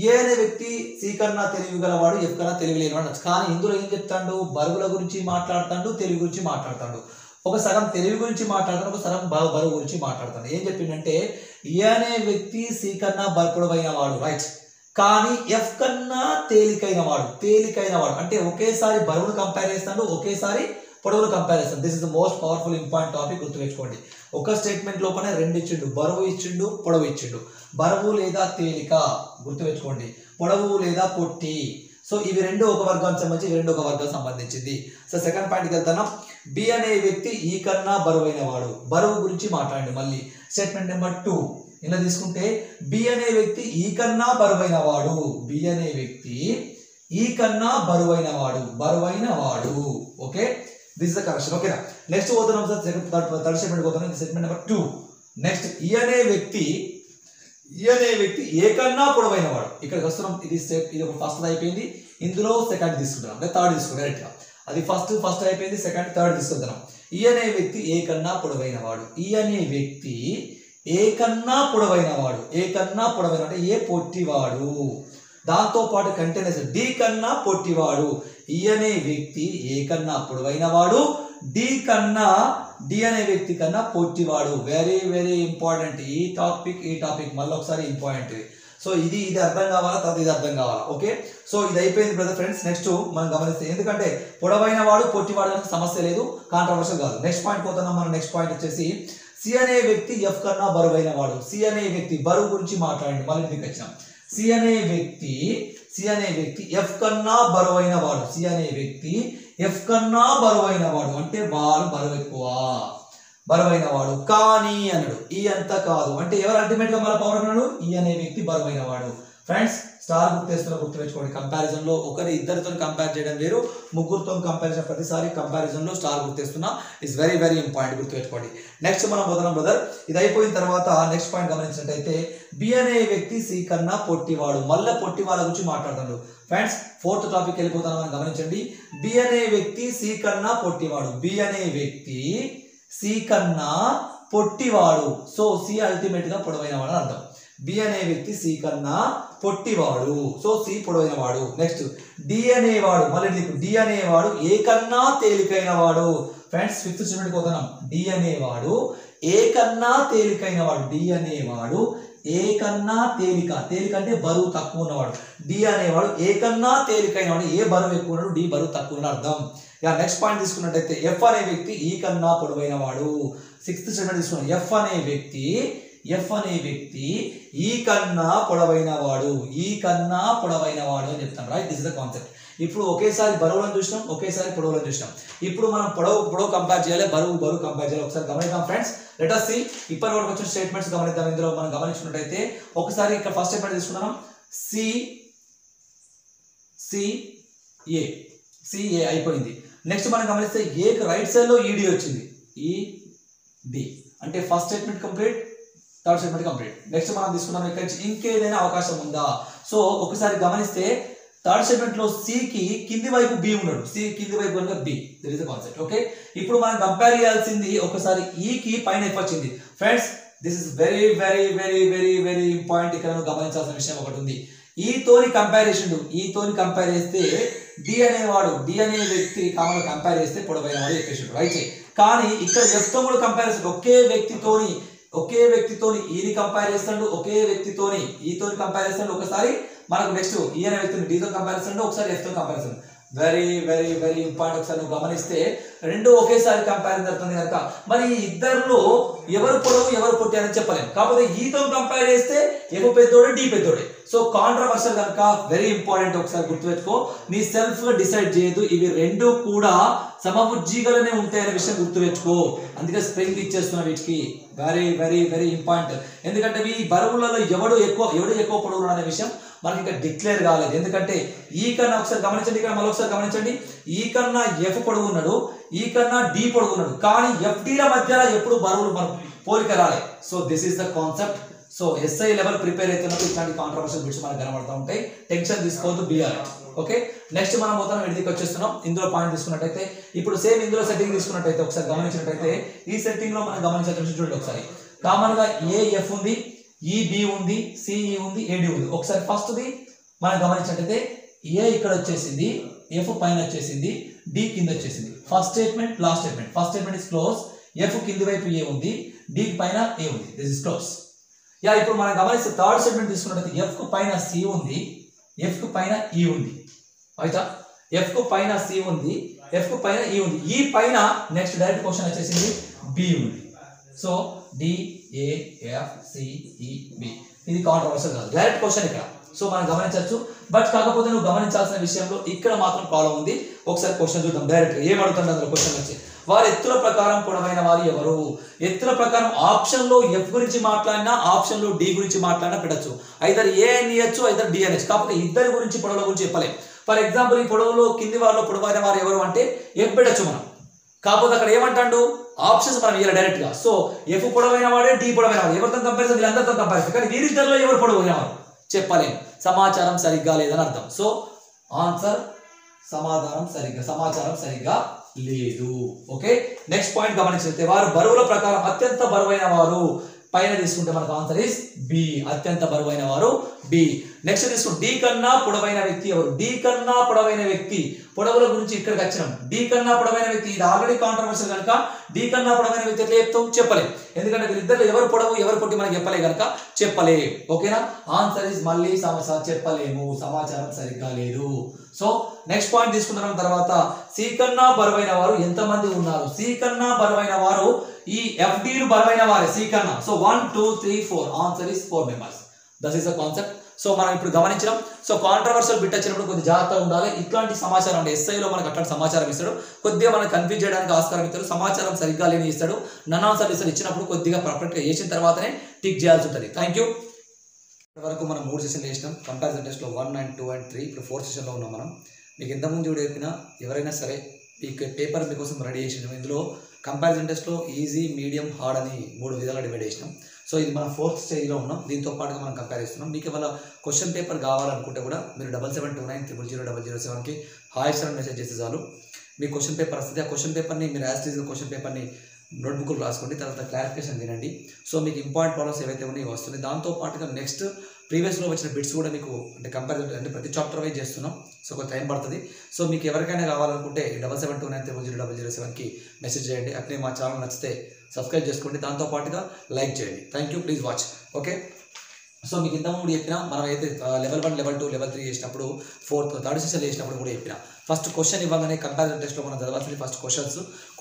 ఏ అనే వ్యక్తి సి కన్నా తెలివి గలవాడు, ఎఫ్ కన్నా తెలివి లేనివాడు. కానీ ఇందులో ఏం చెప్తాడు? బరువుల గురించి మాట్లాడతాడు, తెలివి గురించి మాట్లాడతాడు. ఒక సగం తెలివి గురించి మాట్లాడతాడు, ఒక సగం బరువు గురించి మాట్లాడతాడు. ఏం చెప్పిందంటే ఏ అనే వ్యక్తి సి కన్నా పొడవైన వాడు. రైట్, కానీ ఎఫ్ కన్నా తేలికైన వాడు. తేలికైన వాడు అంటే ఒకేసారి బరువును కంపేర్ చేస్తాడు, ఒకేసారి పొడవులు కంపేర్ చేస్తాడు. This is the most powerful important topic, గుర్తుపెట్టుకోండి. ఒక స్టేట్మెంట్ లోపల 2 ఇచ్చిండు, బరువు ఇచ్చిండు, పొడవు ఇచ్చిండు. బరువు లేదా తేలిక గుర్తుపెట్టుకోండి, పొడవు లేదా పొట్టి. సో ఇవి 2 ఒక వర్గానికి సంబంధించి, ఇవి 2 ఒక వర్గానికి సంబంధించింది. సో సెకండ్ పాయింట్కి వెళ్తాను. బి అనే వ్యక్తి ఈ కన్నా బరువైన వాడు. బరువు గురించి మాట్లాడండి. మళ్ళీ స్టేట్మెంట్ నెంబర్ 2 ఇలా తీసుకుంటే బి అనే వ్యక్తి ఈ కన్నా బరువైన వాడు. బి అనే వ్యక్తి ఈ కన్నా బరువైన వాడు. బరువైన వాడు. Okay, this is the correction. ఓకేనా, నెక్స్ట్ పోతున్నాం సార్. థర్డ్ స్టేట్మెంట్ పోతున్నాం. Statement number 2. నెక్స్ట్ ఈ అనే వ్యక్తి ఏ కన్నా పొడవైన వాడు. ఇక్కడికి వస్తున్నాం. ఇది ఒక ఫస్ట్ అయిపోయింది. ఇందులో సెకండ్ తీసుకుంటున్నాం, అంటే థర్డ్ తీసుకుంటాం డైరెక్ట్గా. అది ఫస్ట్ అయిపోయింది, సెకండ్ థర్డ్ తీసుకుంటున్నాం. ఈ అనే వ్యక్తి ఏ కన్నా పొడవైన వాడు. ఈ అనే వ్యక్తి ఏ కన్నా పొడవైన వాడు. ఏ కన్నా పొడవైన అంటే ఏ పొట్టివాడు. దాంతో పాటు కంటెనెస్ డి కన్నా పొట్టివాడు. ఈ అనే వ్యక్తి ఏ కన్నా పొడవైన వాడు, డి అనే వ్యక్తి కన్నా పొట్టివాడు. వెరీ వెరీ ఇంపార్టెంట్ ఈ టాపిక్ మళ్ళీ ఒకసారి ఇంపార్టెంట్. సో ఇది అర్థం కావాలా, తర్వాత ఇది అర్థం కావాలా. ఓకే, సో ఇది అయిపోయింది బ్రదర్ ఫ్రెండ్స్. నెక్స్ట్ మనం గమనిస్తే, ఎందుకంటే పొడవైన వాడు పొట్టివాడు అనేది సమస్య లేదు, కాంట్రవర్షియల్ కాదు. నెక్స్ట్ పాయింట్ పోతున్నాం మనం. నెక్స్ట్ పాయింట్ వచ్చేసి సి అనే వ్యక్తి ఎఫ్ కన్నా బరువైన వాడు. సి అనే వ్యక్తి బరువు గురించి మాట్లాడండి. మళ్ళీ మీకు వచ్చినాం. సి అనే వ్యక్తి ఎఫ్ కన్నా బరువైన వాడు. సి అనే వ్యక్తి ఎఫ్ కన్నా బరువైన వాడు అంటే వాళ్ళు బరువు ఎక్కువ, బరువైన వాడు. కానీ అన్నాడు ఈ అంత కాదు అంటే ఎవరు అల్టిమేట్ గా మన పవర్ అన్నాడు? ఈ అనే వ్యక్తి బరువైన వాడు. ఫ్రెండ్స్ స్టార్ గుర్తుపెట్టుకోండి. కంపారిజన్ లో ఇద్దరితో కంపేర్ చేయడం వేరు, ముగ్గురుతో కంపేర్ చేసిన ప్రతిసారి కంపారిజన్ లో స్టార్ గుర్తిస్తున్నా ఇస్ వెరీ వెరీ ఇంపార్టెంట్, గుర్తుపెట్టుకోండి. నెక్స్ట్ మనం పోతున్నాం బ్రదర్. ఇది అయిపోయిన తర్వాత నెక్స్ట్ పాయింట్ గమనించినట్టయితే బి అనే వ్యక్తి సి కన్నా పొట్టివాడు. మళ్ళీ పొట్టి వాళ్ళ గురించి మాట్లాడుతాడు. ఫ్రెండ్స్ ఫోర్త్ టాపిక్ వెళ్ళిపోతామని గమనించండి. బి అనే వ్యక్తి సి కన్నా పొట్టివాడు. బి అనే వ్యక్తి సి కన్నా పొట్టివాడు. సో సి అల్టిమేట్ గా పొడవైన వాడు అర్థం. బి అనే వ్యక్తి సి కన్నా పొట్టివాడు. సో సి పొడవైన వాడు. నెక్స్ట్ డి అనేవాడు. మళ్ళీ డి అనేవాడు ఏ కన్నా తేలికైన వాడు. ఫ్రెండ్స్ ఫిఫ్త్ స్టేట్మెంట్ పోతున్నాం. డి అనేవాడు ఏ కన్నా తేలికైన వాడు. డి అనేవాడు ఏ కన్నా తేలిక అంటే బరువు తక్కువ ఉన్నవాడు. డి అనేవాడు ఏ కన్నా తేలికైన వాడు. ఏ బరువు ఎక్కువ ఉన్నాడు, డి బరువు తక్కువ ఉన్నాడు అర్థం. నెక్స్ట్ పాయింట్ తీసుకున్నట్టయితే ఎఫ్ అనే వ్యక్తి ఈ కన్నా పొడవైన వాడు. సిక్స్త్ స్టేట్మెంట్ తీసుకున్నాం. ఎఫ్ అనే వ్యక్తి ఎఫ్ అనే వ్యక్తి ఈ కన్నా పొడవైన వాడు అని చెప్తాం. Right, this is the concept. ఇప్పుడు ఒకేసారి బరువులను చూసినాం, ఒకేసారి పొడవులను చూసినాం. ఇప్పుడు మనం పొడవు కంపేర్ చేయాలి, బరువు కంపేర్ చేయాలి. ఒకసారి గమనిద్దాం ఫ్రెండ్స్. లెట్ us see ఇప్పటి వరకు వచ్చిన స్టేట్మెంట్స్ గమనిద్దాం. ఇందులో మనం గమనించినట్టయితే ఒకసారి ఇక్కడ ఫస్ట్ స్టేట్మెంట్ తీసుకున్నాం, సిఏ అయిపోయింది. నెక్స్ట్ మనం గమనిస్తే ఏకి రైట్ సైడ్ లో ఈడి వచ్చింది, ఈడి అంటే first statement complete, third statement complete. Next మనం తీసుకున్నాం ఇక్కడ నుంచి ఇంకేదైనా అవకాశం ఉందా. సో ఒకసారి గమనిస్తే థర్డ్ స్టేట్మెంట్ లో సి కి కింది వైపు బి ఉన్నాడు, సి కింది వైపు కనుక B, that is the concept. Okay, ఇప్పుడు మనం కంపేర్ చేయాల్సింది ఒకసారి ఈ కి పైన ఎఫ్ వచ్చింది. Friends, this is very very very very very important. ఇక్కడ గమనించాల్సిన విషయం ఒకటి ఉంది. ఈతోని కంపేర్ చేస్తే డి అనే వ్యక్తి కామన్ కంపేర్ చేస్తే పొడవైన వాడు చెప్పేసాడు. రైట్, కానీ ఇక్కడ ఎఫ్ తో కూడా కంపేర్ చేస్తాడు. ఒకే వ్యక్తితోని ఈని కంపేర్ చేస్తాడు, ఒకే వ్యక్తితోని ఈతోని కంపేర్ చేస్తాడు. ఒకసారి మనకు నెక్స్ట్ ఈ అనే వ్యక్తిని డీతో కంపేర్ చేస్తాడు, ఒకసారి ఎఫ్ తో కంపేర్ చేస్తాడు. Very very very important. ఒకసారి నువ్వు గమనిస్తే రెండు ఒకేసారి కంపేర్ జరుగుతుంది కనుక మరి ఇద్దరిలో ఎవరు పొడవు ఎవరు పొట్టి అని చెప్పలేము. కాకపోతే ఈతో కంపేర్ చేస్తే ఎఫ్ పెద్దోడే డి పెద్దోడే. సో కాంట్రవర్షియల్ కనుక వెరీ ఇంపార్టెంట్. ఒకసారి గుర్తుపెట్టుకో, నీ సెల్ఫ్ గా డిసైడ్ చేయదు. ఇవి రెండు కూడా సమబుజ్జిగానే ఉంటాయనే విషయం గుర్తుపెట్టుకో. అందుకే స్ప్రింగ్ ఇచ్చేస్తున్నా వీటికి. Very very very important. ఎందుకంటే ఈ బరువులలో ఎవడు ఎక్కువ పొడవు అనే విషయం మనకి ఇక్కడ డిక్లేర్ కాలేదు. ఎందుకంటే ఈ కన్నా ఒకసారి గమనించండి, ఇక్కడ మరొకసారి గమనించండి, ఈ కన్నా ఎఫ్ పొడవు ఉన్నాడు, ఈ కన్నా డి పొడవు ఉన్నాడు, కానీ ఎఫ్డీల మధ్యలో ఎప్పుడు బరువులు మనం పోలిక రాలేదు. So this is the concept. So SI level prepare అవుతున్నప్పుడు ఇట్లాంటి కాంట్రవర్షియల్ బిట్స్ మనకు కనబడుతూ ఉంటాయి. టెన్షన్ తీసుకోవద్దు, బిఆర్. ఓకే, నెక్స్ట్ మనం మొత్తం ఎడికి వచ్చేస్తున్నాం. ఇందులో పాయింట్ తీసుకున్నట్టయితే ఇప్పుడు సేమ్ ఇందులో సెట్టింగ్ తీసుకున్నట్టయితే ఒకసారి గమనించినట్టయితే ఈ సెట్టింగ్ లో మనం గమనించాల్సిన చూడండి. ఒకసారి కామన్ గా ఏఎఫ్ ఉంది, ఈబి ఉంది, సిఈ ఉంది, ఏడి ఉంది. ఒకసారి ఫస్ట్ ది మనం గమనించినట్టయితే ఏ ఇక్కడ వచ్చేసింది, ఎఫ్ పైన వచ్చేసింది, డి కింద వచ్చేసింది. First statement last statement. First statement is close, F కింది వైపు ఏ ఉంది, డి పైన ఏ ఉంది, దిస్ ఇస్ క్లోజ్. యా, ఇప్పుడు మనం గమనిస్తే థర్డ్ స్టేట్మెంట్ తీసుకున్నట్టయితే ఎఫ్ కు పైన సి ఉంది, ఎఫ్ కు పైన ఈ ఉంది. అయితే ఎఫ్ కు పైన సి ఉంది, ఎఫ్ కు పైన ఈ ఉంది, ఈ పైన నెక్స్ట్ డైరెక్ట్ క్వశ్చన్ వచ్చేసింది బి ఉంది. సో DAFCEB ఇది కాంట్రవర్షియల్ కాదు, డైరెక్ట్ క్వశ్చన్ ఇక్కడ. సో మనం గమనించవచ్చు. బట్ కాకపోతే నువ్వు గమనించాల్సిన విషయంలో ఇక్కడ మాత్రం ప్రాబ్లం ఉంది. ఒకసారి క్వశ్చన్ చూద్దాం. డైరెక్ట్ ఏం అడుగుతుంది అందులో క్వశ్చన్ వచ్చి, వారి ఎత్తుల ప్రకారం పొడవైన వారు ఎవరు? ఎత్తుల ప్రకారం ఆప్షన్ లో ఎఫ్ గురించి మాట్లాడినా, ఆప్షన్ లో డి గురించి మాట్లాడినా పెట్టచ్చు. ఐదర్ ఏ అని ఇవ్వచ్చు, ఐదర్ డి అని. కాకపోతే ఇద్దరి గురించి పొడవుల గురించి చెప్పలేం. ఫర్ ఎగ్జాంపుల్ ఈ పొడవులో కింది వారిలో పొడవైన వారు ఎవరు అంటే ఎఫ్ పెట్టచ్చు మనం. కాకపోతే అక్కడ ఏమంటాడు, ఆప్షన్స్ మనం ఇవ్వాలి డైరెక్ట్ గా. సో ఎఫ్ పొడవైన వాడే, డి పొడవైన వాడు, ఎవరితో కంపారిజన్, వీళ్ళందరితో కంపారిజన్. కానీ వీరిద్దరిలో ఎవరు పొడవైన వారు చెప్పలేం, సమాచారం సరిగ్గా లేదని అర్థం. సో ఆన్సర్ సమాచారం సరిగ్గా లేదు. ఓకే, నెక్స్ట్ పాయింట్ గమనించితే వారు బరువుల ప్రకారం అత్యంత బరువైన వారు పైన తీసుకుంటే మనకు ఆన్సర్ ఇస్ బి, అత్యంత బరువైన వారు బి. నెక్స్ట్ తీసుకుంటే డి కన్నా పొడవైన వ్యక్తి ఎవరు? డి కన్నా పొడవైన వ్యక్తి, పొడవుల గురించి ఇక్కడికి వచ్చినాం. డి కన్నా పొడవైన వ్యక్తి, ఇది ఆల్రెడీ కాంట్రవర్షియల్ కనుక డి కన్నా పొడవైన వ్యక్తి ఎట్లా చెప్తాం, చెప్పలేం. ఎందుకంటే వీళ్ళిద్దరు ఎవరు పొడవు ఎవరు పొట్టి మనకి చెప్పలే కనుక చెప్పలేం. ఓకేనా, ఆన్సర్ ఇస్ మళ్ళీ చెప్పలేము, సమాచారం సరిగ్గా లేదు. సో నెక్స్ట్ పాయింట్ తీసుకున్న తర్వాత సి కన్నా బరువైన వారు ఎంతమంది ఉన్నారు? సి కన్నా బరువైన వారు ఈ ఎఫ్డీలు బరువైన వారే సి కన్నా. So 1 2 3 4 answer is 4 members. That is the concept. So మనం ఇప్పుడు గమనించడం. సో కాంట్రవర్షియల్ బిట్ వచ్చినప్పుడు కొద్దిగా జాగ్రత్తగా ఉండాలి. ఇట్లాంటి సమాచారం అంటే ఎస్ఐలో మనకు అట్లాంటి సమాచారం ఇస్తాడు, కొద్దిగా మనం కన్ఫ్యూజ్ చేయడానికి ఆస్కారం ఇస్తాడు. సమాచారం సరిగ్గా లేని ఇస్తాడు, నన్ ఆన్సర్ ఇచ్చినప్పుడు కొద్దిగా పర్ఫెక్ట్గా చేసిన తర్వాతనే టిక్ చేయాల్సి ఉంటుంది. Thank you. ఇప్పటివరకు మనం 3 సెషన్లు చేసినాం. కంపారిజన్ టెస్ట్లో 1 and 2 and 3. ఇప్పుడు 4th సెషన్లో ఉన్నాం మనం. మీకు ఇంతకుముందు కూడా చెప్పినా ఎవరైనా సరే ఈ పేపర్ మీకోసం రెడీ చేసినాం. ఇందులో కంపారిజన్ టెస్ట్లో ఈజీ, మీడియం, హార్డ్ అని 3 విధాలుగా డివైడ్ చేసినాం. సో ఇది మనం 4th స్టేజ్లో ఉన్నాం. దీంతో పాటుగా మనం కంపేర్ చేస్తున్నాం. మీకు ఏమైనా క్వశ్చన్ పేపర్ కావాలనుకుంటే కూడా మీరు 7729000007కి హాయ్ సార్ మెసేజ్ చేస్తే చాలు, మీ క్వశ్చన్ పేపర్ వస్తుంది. ఆ క్వశ్చన్ పేపర్ని మీరు యాజ్ టీజ్గా క్వశ్చన్ పేపర్ని నోట్బుక్లు రాసుకోండి, తర్వాత క్లారిఫికేషన్ వినండి. సో మీకు ఇంపార్టెంట్ ప్రాబ్లమ్స్ ఏవైతే ఉన్నాయో వస్తుంది. దాంతో పాటుగా నెక్స్ట్ ప్రీవియస్లో వచ్చిన బిట్స్ కూడా మీకు అంటే కంపారిజన్ అంటే ప్రతి చాప్టర్ వైజ్ చేస్తున్నాం. సో కొంచెం టైం పడుతుంది. సో మీకు ఎవరికైనా కావాలనుకుంటే 7729000007కి మెసేజ్ చేయండి. అట్లే మా ఛానల్ నచ్చితే సబ్స్క్రైబ్ చేసుకోండి, దాంతోపాటుగా లైక్ చేయండి. Thank you, please watch. Okay, so మీకు ఇంతకుముందు చెప్పిన మనం అయితే లెవెల్ 1, లెవెల్ 2, లెవెల్ 3 చేసినప్పుడు 4th, 3rd సెషన్ చేసినప్పుడు కూడా చెప్పిన ఫస్ట్ క్వశ్చన్ ఇవ్వగానే కంపారిజన్ టెస్ట్లో మనం చదవాల్సింది ఫస్ట్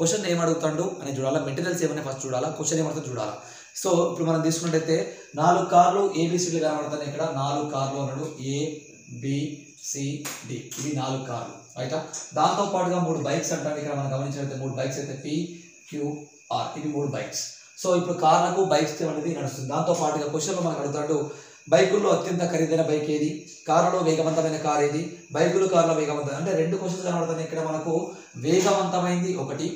క్వశ్చన్ ఏం అడుగుతాడు అని చూడాలా, మెటీరియల్స్ ఏమైనా ఫస్ట్ చూడాలా, క్వశ్చన్ ఏమడుతుందో చూడాలా. సో ఇప్పుడు మనం తీసుకున్నట్టయితే 4 కార్లు ఏబిసిలు కనబడుతున్నాయి. ఇక్కడ 4 కార్లు అన్నాడు, ABCD, ఇవి 4 కార్లు రైటా. దాంతో పాటుగా 3 బైక్స్ అంటాడు. ఇక్కడ మనం గమనించినట్లయితే 3 బైక్స్ అయితే PQR, ఇవి 3 బైక్స్. సో ఇప్పుడు కార్లకు బైక్స్ అనేది నడుస్తుంది. దాంతో పాటుగా క్వశ్చన్లో మనకు అడుగుతాడు బైకుల్లో అత్యంత ఖరీదైన బైక్ ఏది, కారులో వేగవంతమైన కార్ ఏది, బైకులు కార్లో వేగవంతమైన, అంటే 2 క్వశ్చన్స్ కనబడుతున్నాయి. ఇక్కడ మనకు వేగవంతమైంది ఒకటి,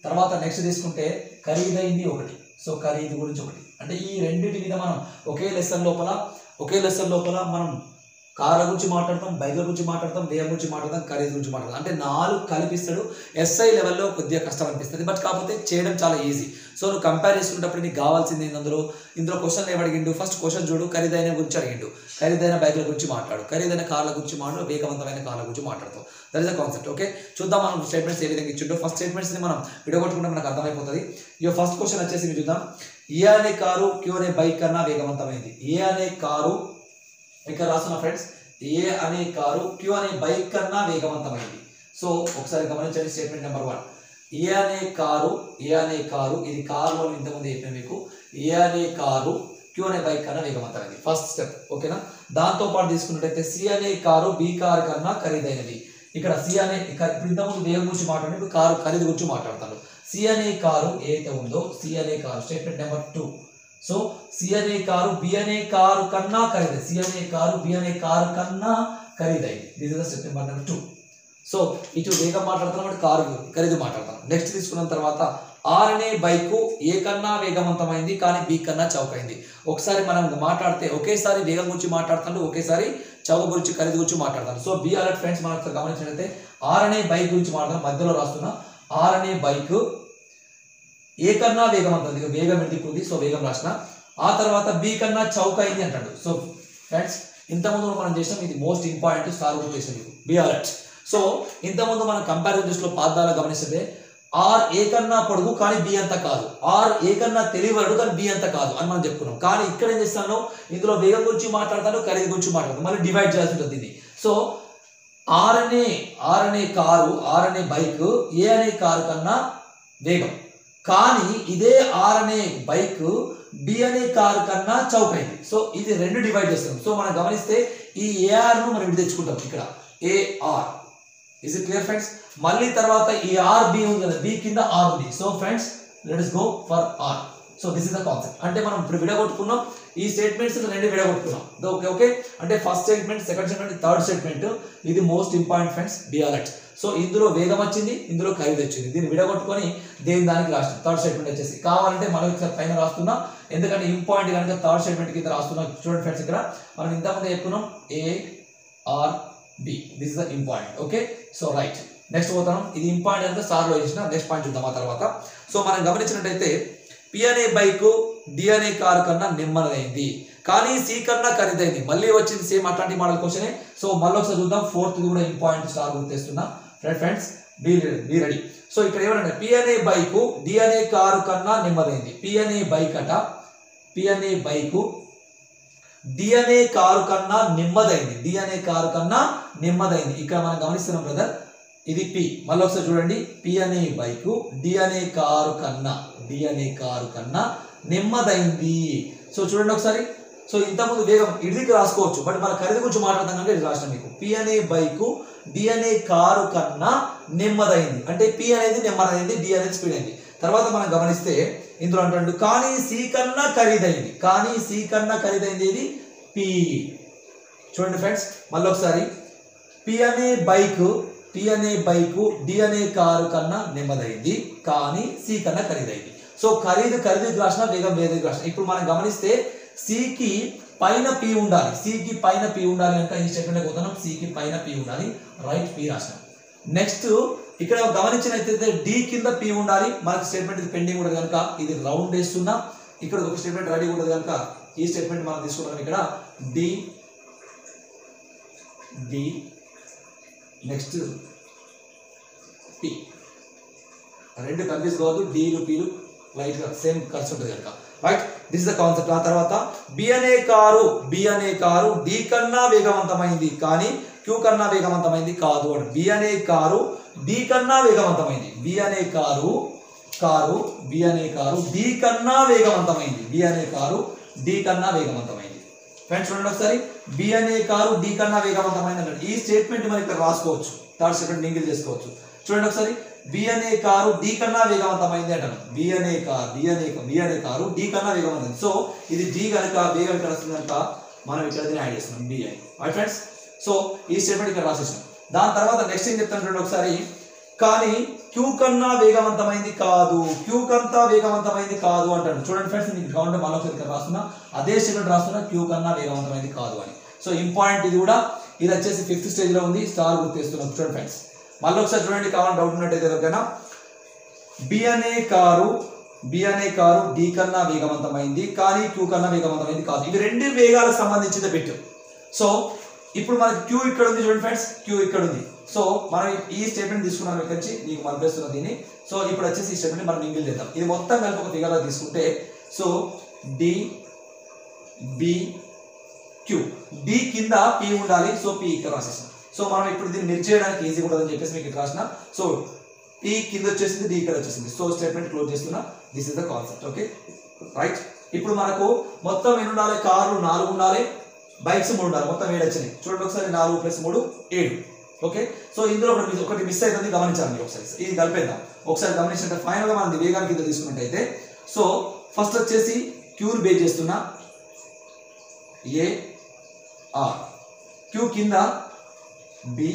తర్వాత నెక్స్ట్ తీసుకుంటే ఖరీదైంది ఒకటి. సో ఖరీదు గురించి ఒకటి, అంటే ఈ రెండింటి మీద మనం ఒకే లెసన్ లోపల మనం కార్ల గురించి మాట్లాడతాం, బైకుల గురించి మాట్లాడతాం, వేగం గురించి మాట్లాడతాం, ఖరీదు గురించి మాట్లాడతాం. అంటే 4 కలిపిస్తాడు. SI లెవెల్లో కొద్దిగా కష్టం అనిపిస్తుంది, బట్ కాకపోతే చేయడం చాలా ఈజీ. సో నువ్వు కంపేర్ చేసుకున్నప్పుడు నీకు కావాల్సింది ఇందులో క్వశ్చన్ ఏమడిగిండు, ఫస్ట్ క్వశ్చన్ చూడు, ఖరీదైన గురించి అడిగిండు, ఖరీదైన బైకుల గురించి మాట్లాడు, ఖరీదైన కార్ల గురించి మాట్లాడు, వేగవంతమైన కార్ల గురించి మాట్లాడతాం. That is the concept. Okay, చూద్దాం మనం స్టేట్మెంట్స్ ఏ విధంగా ఇచ్చిండో. ఫస్ట్ స్టేట్మెంట్స్ని మనం విడగొట్టుకుంటే మనకు అర్థమైపోతుంది. ఈ ఫస్ట్ క్వశ్చన్ వచ్చేసి మీరు చూద్దాం. ఏ అనే కారు Q అనే బైక్ కన్నా వేగవంతమైంది. ఏ అనే కారు ఇక్కడ రాస్తున్న ఫ్రెండ్స్, ఏ అనే కారు Q అనే బైక్ కన్నా వేగవంతమైంది. సో ఒకసారి గమనించండి స్టేట్మెంట్ నెంబర్ 1. ఏ అనే కారు ఇది కారులో ఇంతకుముందు చెప్పాను మీకు. ఏ అనే కారు Q అనే బైక్ కన్నా వేగవంతమైంది, ఫస్ట్ స్టెప్. ఓకేనా. దాంతో పాటు తీసుకున్నట్టయితే C అనే కారు B కారు కన్నా ఖరీదైనది. ఇక్కడ C అనే ఇప్పుడు ఇంతకుముందు వేగం గురించి మాట్లాడి, ఇప్పుడు కారు ఖరీదు గురించి మాట్లాడతాను. C అనే కారు ఏదైతే ఉందో, C అనే car statement number 2. So C అనే కారు B అనే కారు కన్నా ఖరీదైంది. C అనే కారు B అనే కారు కన్నా ఖరీదైంది. This is the step number 2. So ఇటు వేగం మాట్లాడుతున్నాం, అంటే కారు ఖరీదు మాట్లాడతాం. నెక్స్ట్ తీసుకున్న తర్వాత R అనే బైకు ఏ కన్నా వేగవంతమైంది కానీ B కన్నా చౌకైంది. ఒకసారి మనం మాట్లాడితే ఒకేసారి వేగం గురించి మాట్లాడుతాను, ఒకేసారి చౌక గురించి ఖరీదు గురించి మాట్లాడతాను. So be alert friends. మనం గమనించినట్లయితే R అనే బైక్ గురించి మాట్లాడతాం, మధ్యలో రాస్తున్నా. R అనే బైక్ ఏ కన్నా వేగవంతమైంది, వేగం ఎందుకు ఉంది, సో వేగం రాసిన. ఆ తర్వాత B కన్నా చౌకైంది అంటాడు. సో ఫ్రెండ్స్ ఇంతకుముందు మనం చేసాం, ఇది మోస్ట్ ఇంపార్టెంట్, సార్ గుర్తు చేసాం మీకు, బి అలర్ట్. సో ఇంతకుముందు మనం కంపారిజన్ దృష్టిలో పాదాలు గమనిస్తే R ఏ కన్నా పొడుగు కానీ B అంత కాదు, R ఏ కన్నా తెలివడు కానీ B అంత కాదు అని మనం చెప్పుకున్నాం. కానీ ఇక్కడ ఏం చేస్తాను, ఇందులో వేగం గురించి మాట్లాడతాను, ఖరీదు గురించి మాట్లాడతాను, మళ్ళీ డివైడ్ చేయాల్సి ఉంటుంది ఇది. సో R అనే బైక్ ఏ అనే కారు కన్నా వేగం, కానీ ఇదే R అనే బైక్ B అనే కారు కన్నా చౌకైంది. సో ఇది 2 డివైడ్ చేస్తాం. సో మనం గమనిస్తే ఈ AR ను మనం ఇటు తెచ్చుకుంటాం, ఇక్కడ AR. Is it clear friends? మళ్ళీ తర్వాత ఈ RB ఉంది కదా, B కింద R ఉంది. So friends let us go for R. So this is the concept. అంటే మనం ఇప్పుడు విడగొట్టుకున్నాం, ఈ స్టేట్మెంట్స్ 2 విడగొట్టుకున్నాం. ఓకే. అంటే first statement, second statement, third statement, ఇది most important friends, be alert. So ఇందులో వేగం వచ్చింది, ఇందులో ఖరీదు వచ్చింది. దీన్ని విడగొట్టుకొని దేని దానికి రాస్తాం. థర్డ్ స్టేట్మెంట్ వచ్చేసి కావాలంటే మనం ఒకసారి పైన రాస్తున్నా, ఎందుకంటే ఇంపార్టెంట్ కనుక థర్డ్ స్టేట్మెంట్ కింద రాస్తున్నాం. చూడండి ఫ్రెండ్స్, ఇక్కడ మనం ఇంతకుముందు చెప్పుకున్నాం ARB. This is the important. Okay. So right, next పోతాం. ఇది ఇంపార్టెంట్ అంతా సార్లో వేసిన, నెక్స్ట్ పాయింట్ చూద్దాం ఆ తర్వాత. సో మనం గమనించినట్టయితే P అనే బైకు D అనే కారు కన్నా నెమ్మదైంది కానీ C కన్నా ఖరీదైంది. మళ్ళీ వచ్చింది సేమ్ అట్లాంటి మోడల్ క్వశ్చనే. సో మళ్ళీ ఒకసారి చూద్దాం. ఫోర్త్ కూడా ఇంపార్టెంట్, స్టార్ గుర్తిస్తున్నా ఫ్రెండ్స్, బీ రెడీ. సో ఇక్కడ ఏమన్నా P అనే బైకు D అనే కారు కన్నా నెమ్మదైంది. P అనే బైకు D అనే కారు కన్నా నెమ్మదైంది. D అనే కారు కన్నా నెమ్మదైంది. ఇక్కడ మనం గమనిస్తున్నాం బ్రదర్, ఇది P. మళ్ళీ ఒకసారి చూడండి, P అనే బైకు D అనే కారు కన్నా నెమ్మదైంది. సో చూడండి ఒకసారి. సో ఇంతకుముందు వేగం ఇడికి రాసుకోవచ్చు, బట్ మన ఖరీదు గురించి మాట్లాడతాం కనుక ఇది రాసిన మీకు. P అనే బైకు D అనే కారు కన్నా నెమ్మదైంది, అంటే P అనేది నెమ్మదైంది, D అనేది స్పీడ్ అయింది. తర్వాత మనం గమనిస్తే ఇందులో అంటాడు కానీ C కన్నా ఖరీదైంది. ఇది P. చూడండి ఫ్రెండ్స్, మళ్ళీ ఒకసారి P అనే బైకు D అనే కారు కన్నా నెమ్మదైంది కానీ C కన్నా ఖరీదైంది. సో ఖరీదు రాసిన, వేగం రాసిన. ఇప్పుడు మనం గమనిస్తే C కి పైన P ఉండాలి, కనుక ఈ స్టేట్మెంట్ పోతున్నాం. C కి పైన P ఉండాలి, రైట్, P రాసిన. నెక్స్ట్ ఇక్కడ గమనించినట్లయితే D కింద P ఉండాలి. మనకి స్టేట్మెంట్ ఇది పెండింగ్ ఉండదు కనుక ఇది రౌండ్ వేస్తున్నా. ఇక్కడ ఒక స్టేట్మెంట్ రెడీ ఉండదు కనుక ఈ స్టేట్మెంట్ మనం తీసుకుంటాం. ఇక్కడ D నెక్స్ట్ P, 2 కన్ఫ్యూజ్ కావద్దు, Dలు Pలు లైట్ గా సేమ్ కలిసి ఉంటుంది కనుక, right. This is the concept. ఆ తర్వాత B అనే కారు D కన్నా వేగవంతమైంది కానీ Q కన్నా వేగవంతమైంది కాదు. B అనే కారు D కన్నా వేగవంతమైంది. కారు బి అనే కారు డి కన్నా వేగవంతమైంది. బి అనే కారు డి కన్నా వేగవంతమైంది. ఫ్రెండ్స్ చూడండి ఒకసారి, బి అనే కారు డి కన్నా వేగవంతమైంది అంటే ఈ స్టేట్మెంట్ మనం ఇక్కడ రాసుకోవచ్చు. థర్డ్ స్టేట్మెంట్ మింగిల్ చేసుకోవచ్చు. చూడండి ఒకసారి, బి అనే కారు డి కన్నా వేగవంతమైంది అంటాను. బి అనే కారు డి కన్నా వేగవంతమైంది. సో ఇది డి కనుక వేగం ఇక్కడ వస్తుంది కనుక మనం ఇక్కడ యాడ్ చేస్తున్నాం బి అని. రైట్ ఫ్రెండ్స్, సో ఈ స్టేట్మెంట్ ఇక్కడ రాసేసాం. దాని తర్వాత నెక్స్ట్ ఏం చెప్తాను చూడండి ఒకసారి, కానీ క్యూ కన్నా వేగవంతమైంది కాదు, క్యూ కంతా వేగవంతమైంది కాదు అంటాడు. చూడండి ఫ్రెండ్స్, మీకు కావాలంటే మళ్ళీ ఒకసారి ఇక్కడ రాస్తున్నా, అదే స్టేట్మెంట్ రాస్తున్నా, క్యూ కన్నా వేగవంతమైంది కాదు అని. సో ఇంపార్టెంట్ ఇది కూడా. ఇది వచ్చేసి 5th స్టేజ్ లో ఉంది, స్టార్ గుర్తిస్తున్నాం. చూడండి ఫ్రెండ్స్, మళ్ళీ ఒకసారి చూడండి, కావాలని డౌట్ ఉన్నట్టయితే ఎవరికైనా. బి అనే కారు డి కన్నా వేగవంతమైంది కానీ క్యూ కన్నా వేగవంతమైంది కాదు. ఇవి రెండు వేగాలకు సంబంధించింది పెట్టు. సో ఇప్పుడు మనకి క్యూ ఇక్కడ ఉంది చూడండి ఫ్రెండ్స్, క్యూ ఇక్కడ ఉంది. సో మనం ఈ స్టేట్మెంట్ తీసుకున్నాం ఇక్కడ నుంచి, నీకు మనిపిస్తున్న దీన్ని. సో ఇప్పుడు వచ్చేసి ఈ స్టేట్మెంట్ మనం మింగిల్ చేద్దాం. ఇది మొత్తం కలిపి ఒక ఫిగర్లో తీసుకుంటే, so D B Q, D కింద పి ఉండాలి. సో పి ఇక్కడ రాసేసాం. సో మనం ఇప్పుడు దీన్ని మిర్చి చేయడానికి ఈజీగా ఉంటుందని చెప్పేసి మీకు ఇక్కడ రాసిన. సో పి కింద వచ్చేసింది, డి ఇక్కడ వచ్చేసింది. సో స్టేట్మెంట్ క్లోజ్ చేస్తున్నా. This is the concept. Okay right. ఇప్పుడు మనకు మొత్తం ఎన్ని ఉండాలి? కార్లు 4 ఉండాలి, బైక్స్ 3 ఉండాలి. మొత్తం 7 వచ్చినాయి. చూడండి ఒకసారి, 4 + 3 7. ఓకే, సో ఇందులో ఒకటి మిస్ అవుతుంది, గమనించాలి ఒకసారి. ఇది కలిపేద్దాం. ఒకసారి గమనించినట్టు ఫైనల్ గా మనం వేగానికి కింద తీసుకున్నట్టయితే, సో ఫస్ట్ వచ్చేసి క్యూర్ బేస్ చేస్తున్నా, ఏ ఆర్, క్యూ కింద B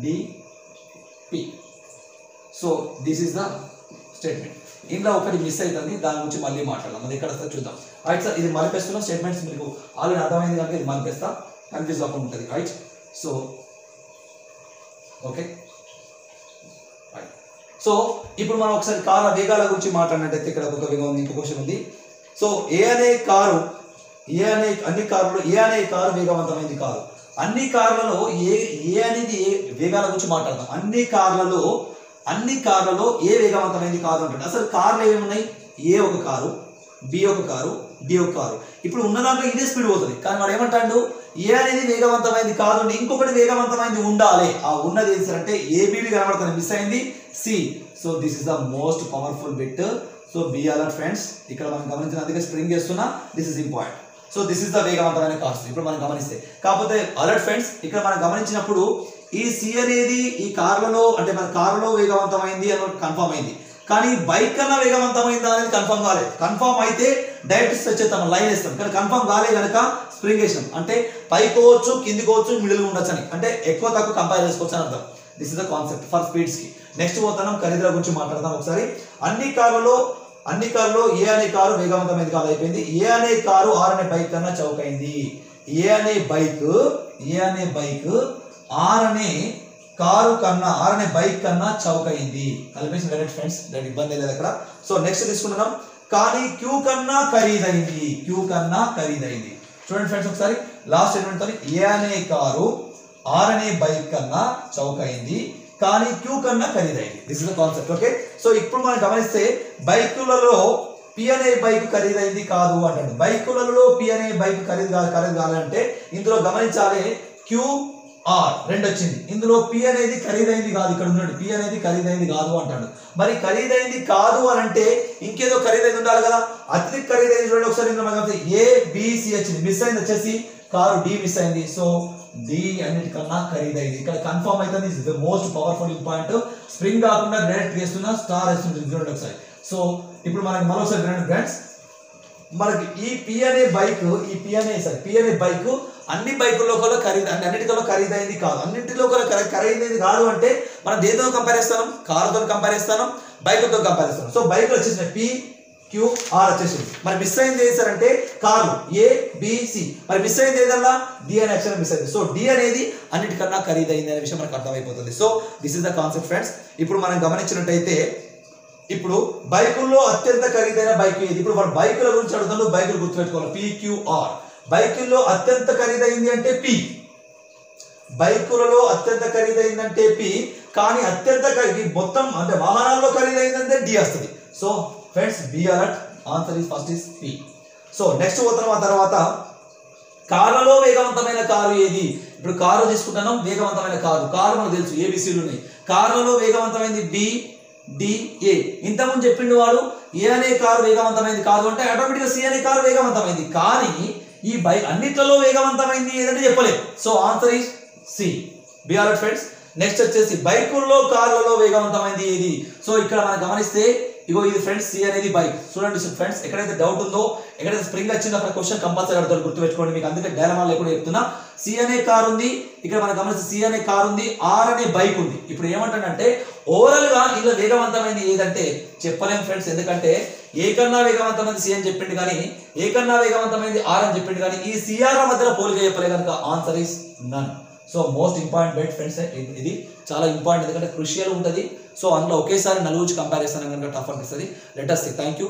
D P. So this is the statement. ఇందులో ఒకటి మిస్ అవుతుంది, దాని గురించి మళ్ళీ మాట్లాడదాం. అది ఎక్కడ వస్తే చూద్దాం. రైట్ సార్, ఇది మలిపేస్తున్న స్టేట్మెంట్స్ మీకు ఆల్రెడీ అర్థమైంది కనుక ఇది మలిపేస్తా, కన్ఫ్యూజ్ అవ్వకుండా ఉంటుంది. Right, so okay right. So ఇప్పుడు మనం ఒకసారి కారు వేగాల గురించి మాట్లాడినట్టయితే ఇక్కడ ఒక వేగం ఉంది, ఇంకో క్వశ్చన్ ఉంది. సో ఏ అనే కారు వేగవంతమైంది కాదు. అన్ని కార్లలో ఏ అనేది వేగాల గురించి మాట్లాడదాం. అన్ని కార్లలో ఏ వేగవంతమైంది కాదు అంటాడు. అసలు కార్లు ఏమున్నాయి? ఏ ఒక కారు, బి ఒక కారు, డి ఒక కారు. ఇప్పుడు ఉన్న దాంట్లో ఇదే స్పీడ్ పోతుంది. కానీ వాడు ఏమంటాడు? ఏ అనేది వేగవంతమైంది కాదు, ఇంకొకటి వేగవంతమైంది ఉండాలి. ఆ ఉన్నది ఏది అంటే ఏబివి కనబడుతుంది, మిస్ అయింది C. So this is the most powerful bit. So be alert friends. ఇక్కడ మనం గమనించిన అందుకే స్ప్రింగ్ చేస్తున్నా, this is important. So this is the వేగవంతమైన కార్స్. ఇప్పుడు మనం గమనిస్తే, కాకపోతే అలర్ట్ ఫ్రెండ్స్, ఇక్కడ మనం గమనించినప్పుడు ఈ సి అనేది ఈ కార్లలో అంటే మన కారులో వేగవంతమైంది అని కన్ఫర్మ్ అయింది. కానీ బైక్ కన్నా వేగవంతమైందా అనేది కన్ఫర్మ్ కాలేదు. కన్ఫర్మ్ అయితే డైరెక్ట్ స్ట్రెచ్ చేస్తాం, లైన్ వేస్తాం. కానీ కన్ఫర్మ్ కాలే కనుక స్ప్రింగ్ వేసాం. అంటే పైకోవచ్చు, కిందికోవచ్చు, మిడిల్ ఉండొచ్చు అని, అంటే ఎక్కువ తక్కువ కంపేర్ చేసుకోవచ్చు అని అర్థం. This is the concept for speeds కి. నెక్స్ట్ పోతాం, ఖరీదుల గురించి మాట్లాడతాం ఒకసారి. అన్ని కార్లలో ఏ అనే కారు వేగవంతమైంది కాదు అయిపోయింది. ఏ అనే కారు ఆర్ అనే బైక్ కన్నా చౌకైంది. ఏ అనే బైక్ ఆర్ అనే బైక్ కన్నా చౌకైంది. కలిపేసి డైరెక్ట్ ఫ్రెండ్స్, దాని ఇబ్బంది లేదు అక్కడ. సో నెక్స్ట్ తీసుకుంటున్నాం, కానీ క్యూ కన్నా ఖరీదైంది. చూడండి ఫ్రెండ్స్ ఒకసారి లాస్ట్ స్టేట్మెంట్ తో, ఏ అనే కారు ఆర్ అనే బైక్ కన్నా చౌకైంది కానీ క్యూ కన్నా ఖరీదైంది. This is the concept. Okay, so ఇప్పుడు మనం గమనిస్తే బైకులలో పి అనే బైక్ ఖరీదైంది కాదు అంటాడు. బైకులలో పి అనే బైక్ ఖరీదు కావాలంటే ఇందులో గమనించాలి, క్యూ ఆర్ 2 వచ్చింది. ఇందులో పి అనేది ఖరీదైంది కాదు, ఇక్కడ ఉన్నాడు పి అనేది ఖరీదైంది కాదు అంటాడు. మరి ఖరీదైంది కాదు అని అంటే ఇంకేదో ఖరీదైంది ఉండాలి కదా. అత్యధిక ఖరీదైంది చూడండి ఒకసారి. ఇందులో మనం ఏ బిసి వచ్చింది, మిస్ అయింది వచ్చేసి కారు డి మిస్ అయింది. సో డి అన్నిటికన్నా ఖరీదైంది. ఇక్కడ కన్ఫర్మ్ అవుతుంది. Is the most powerful point. Spring కాకుండా డైరెక్ట్ వేస్తున్నా, స్టార్ వేస్తుంది చూడండి ఒకసారి. సో ఇప్పుడు మనకి మరోసారి ఫ్రెండ్స్, మనకి ఈ పి అనే బైక్ అన్ని బైకుల్లో కూడా అన్నిటికల్లో ఖరీదైంది కాదు. అన్నింటిలో కూడా ఖరీదైంది కాదు అంటే మనం దేనితో కంపేర్ చేస్తాం? కారుతో కంపేర్ చేస్తాం, బైకుతో కంపేర్ చేస్తాం. సో బైక్ వచ్చేసిన పి క్యూ ఆర్ వచ్చేసింది. మరి మిస్ అయింది ఏది సార్ అంటే కారు ఏ బిసి. మరి మిస్ అయింది ఏదల్లా? డి అనే అక్షరం మిస్ అయింది. సో డి అనేది అన్నిటికన్నా ఖరీదైంది అనే విషయం మనకు అర్థమైపోతుంది. So this is the concept friends. ఇప్పుడు మనం గమనించినట్టయితే, ఇప్పుడు బైకుల్లో అత్యంత ఖరీదైన బైక్ ఏది? ఇప్పుడు మన బైకుల గురించి అడుగుతాను, బైకులు గుర్తుపెట్టుకోవాలి. పిక్యూఆర్. బైకుల్లో అత్యంత ఖరీదైంది అంటే పి. బైకులలో అత్యంత ఖరీదైందంటే పి. కానీ అత్యంత మొత్తం అంటే వాహనాల్లో ఖరీదైందంటే డి వస్తుంది. So friends, be alert. Answer is first is P. So next పోతాం. ఆ తర్వాత కార్లలో వేగవంతమైన కారు ఏది? ఇప్పుడు కారు తీసుకుంటున్నాం, వేగవంతమైన కారు మనకు తెలుసు, ఏబిసిలు ఉన్నాయి. కార్లలో వేగవంతమైనది బి, డిఏ. ఇంతకుముందు చెప్పిండు వాడు ఏ అనే కారు వేగవంతమైంది కాదు అంటే ఆటోమేటిక్గా సి అనే కారు వేగవంతమైంది, కానీ ఈ అన్నిట్లలో వేగవంతమైంది ఏదంటే చెప్పలేదు. So answer is C. Be all right friends. Next వచ్చేసి బైకుల్లో కార్లలో వేగవంతమైంది ఏది? సో ఇక్కడ మనం గమనిస్తే ఇగో ఇది ఫ్రెండ్స్ సి అనేది బైక్. చూడండి ఫ్రెండ్స్, ఎక్కడైతే డౌట్ ఉందో, ఎక్కడైతే స్ప్రింగ్ వచ్చిందో అక్కడ క్వశ్చన్ కంపల్సరీ అడుగుతారు, గుర్తుపెట్టుకోండి. మీకు అందుకే డైలమా లేకుండా చెప్తున్నా. సి అనే కార్ ఉంది, ఇక్కడ మనం గమనిస్తే సి అనే కార్ ఉంది, ఆర్ అనే బైక్ ఉంది. ఇప్పుడు ఏమంటానంటే ఓవరాల్ గా ఇలా వేగవంతమైంది ఏదంటే చెప్పలేం ఫ్రెండ్స్, ఎందుకంటే ఏ కన్నా వేగవంతమైంది సి అని చెప్పిండు కానీ ఏ కన్నా వేగవంతమైంది ఆర్ అని చెప్పిండు కానీ ఈ సిఆర్ మధ్యలో పోలిక చెప్పలే కనుక answer is none. So most important bet friends, ఇది చాలా ఇంపార్టెంట్ ఎందుకంటే క్రూషియల్ ఉంటుంది. సో అందులో ఒకేసారి నలుగురు కంపేర్ చేస్తాను కనుక టఫ్ అనిపిస్తుంది. Let us see. Thank you.